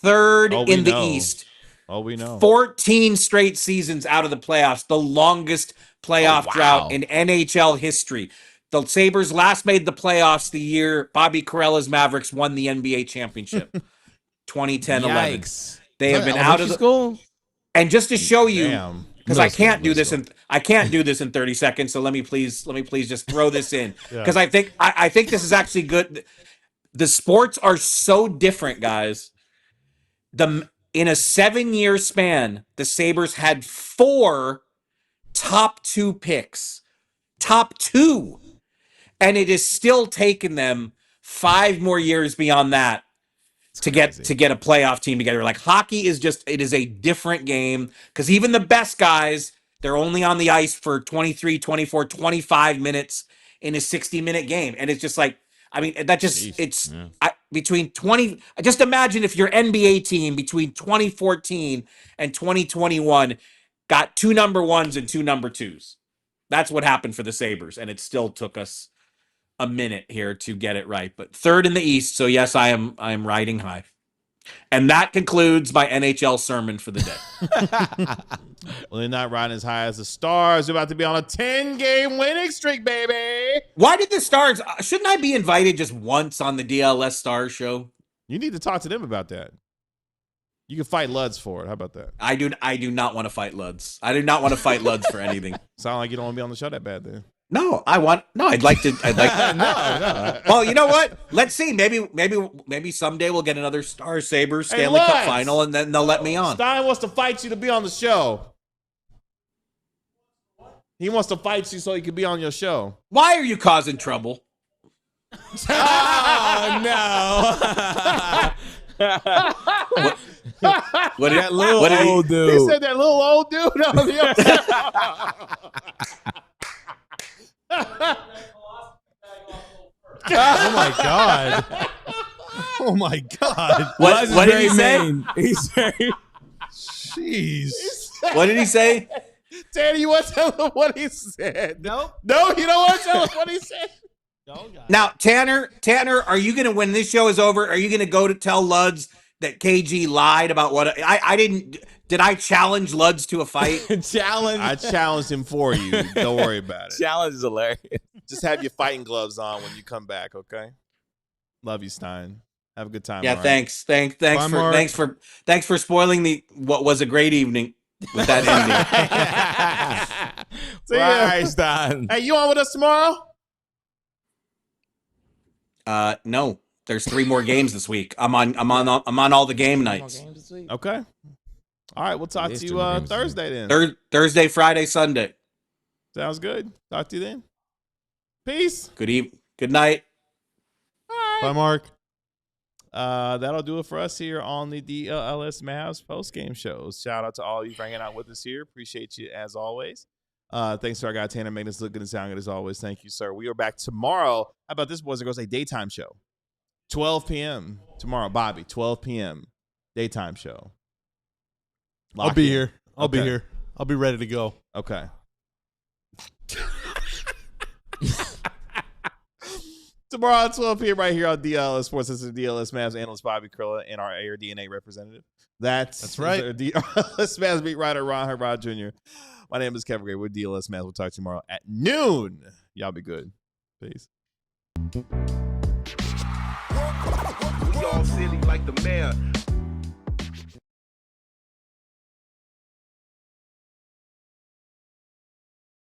Third in the East. Oh, we know. 14 straight seasons out of the playoffs, the longest playoff drought in NHL history. The Sabres last made the playoffs the year Bobby Carrella's Mavericks won the NBA championship. 2010-11. They have been out of the school. And just to show you, because I can't do this in 30 seconds, so let me please just throw this in, because I think this is actually good. The sports are so different, guys. In a 7-year span, the Sabres had 4 top 2 picks. Top 2. And it has still taken them 5 more years beyond that to get a playoff team together. Like, hockey is it is a different game, because even the best guys, they're only on the ice for 23, 24, 25 minutes in a 60-minute game. And it's just like, I mean, that just, between 20, just imagine if your NBA team between 2014 and 2021 got 2 number 1s and 2 number 2s. That's what happened for the Sabres, and it still took us a minute here to get it right. But 3rd in the East, so yes, I am riding high. And that concludes my NHL sermon for the day. Well, they're not riding as high as the Stars. They're about to be on a 10-game winning streak, baby. Why did the Stars? Shouldn't I be invited just once on the DLS Stars show? You need to talk to them about that. You can fight Luds for it. How about that? I do not want to fight Luds. I do not want to fight Luds for anything. Sound like you don't want to be on the show that bad then. No, I'd like to. No. Well, you know what? Let's see. Maybe someday we'll get another Stars Sabres Stanley Cup Luds. final, and then they'll let me on. Stein wants to fight you to be on the show. He wants to fight you so he can be on your show. Why are you causing trouble? Oh no! What That little what did he- old He dude. said that little old dude on Oh my god. Oh my god. What did he say? mean. He's very. Jeez. What did he say? Tanner, you want to tell him what he said? Nope. No, you don't want to tell us what he said? No, guys. Now, Tanner, are you gonna, when this show is over, are you gonna go to tell Luds that KG lied about what I didn't? Did I challenge Luds to a fight? Challenge. I challenged him for you. Don't worry about it. Challenge is hilarious. Just have your fighting gloves on when you come back, okay? Love you, Stein. Have a good time. Yeah, all right? thanks Bye, Mark. for spoiling what was a great evening with that ending. See ya. Right, Stein. Hey, you on with us tomorrow? No, there's 3 more games this week. I'm on all the game nights. Okay. All right, we'll talk It is to 2 you more games. Thursday then. Thursday, Friday, Sunday. Sounds good. Talk to you then. Peace. Good night. Bye, Mark. That'll do it for us here on the DLLS Mavs post-game shows. Shout out to all you for hanging out with us here. Appreciate you as always. Thanks to our guy Tanner, making us look good and sound good as always. Thank you, sir. We are back tomorrow. How about this, boys and girls? A daytime show. 12 p.m. tomorrow, Bobby. 12 p.m. daytime show. I'll Lock be in. here. I'll be Okay. here. I'll be ready to go. Okay. Tomorrow at 12 p.m. right here on DLS Sports. This is DLS Mavs analyst Bobby Krilla and our Air DNA representative. That's right. DLS Mavs beat writer Ron Herrod Jr. My name is Kevin Gray. We're DLS Mavs. We'll talk to you tomorrow at noon. Y'all be good. Peace. We all silly like the mayor.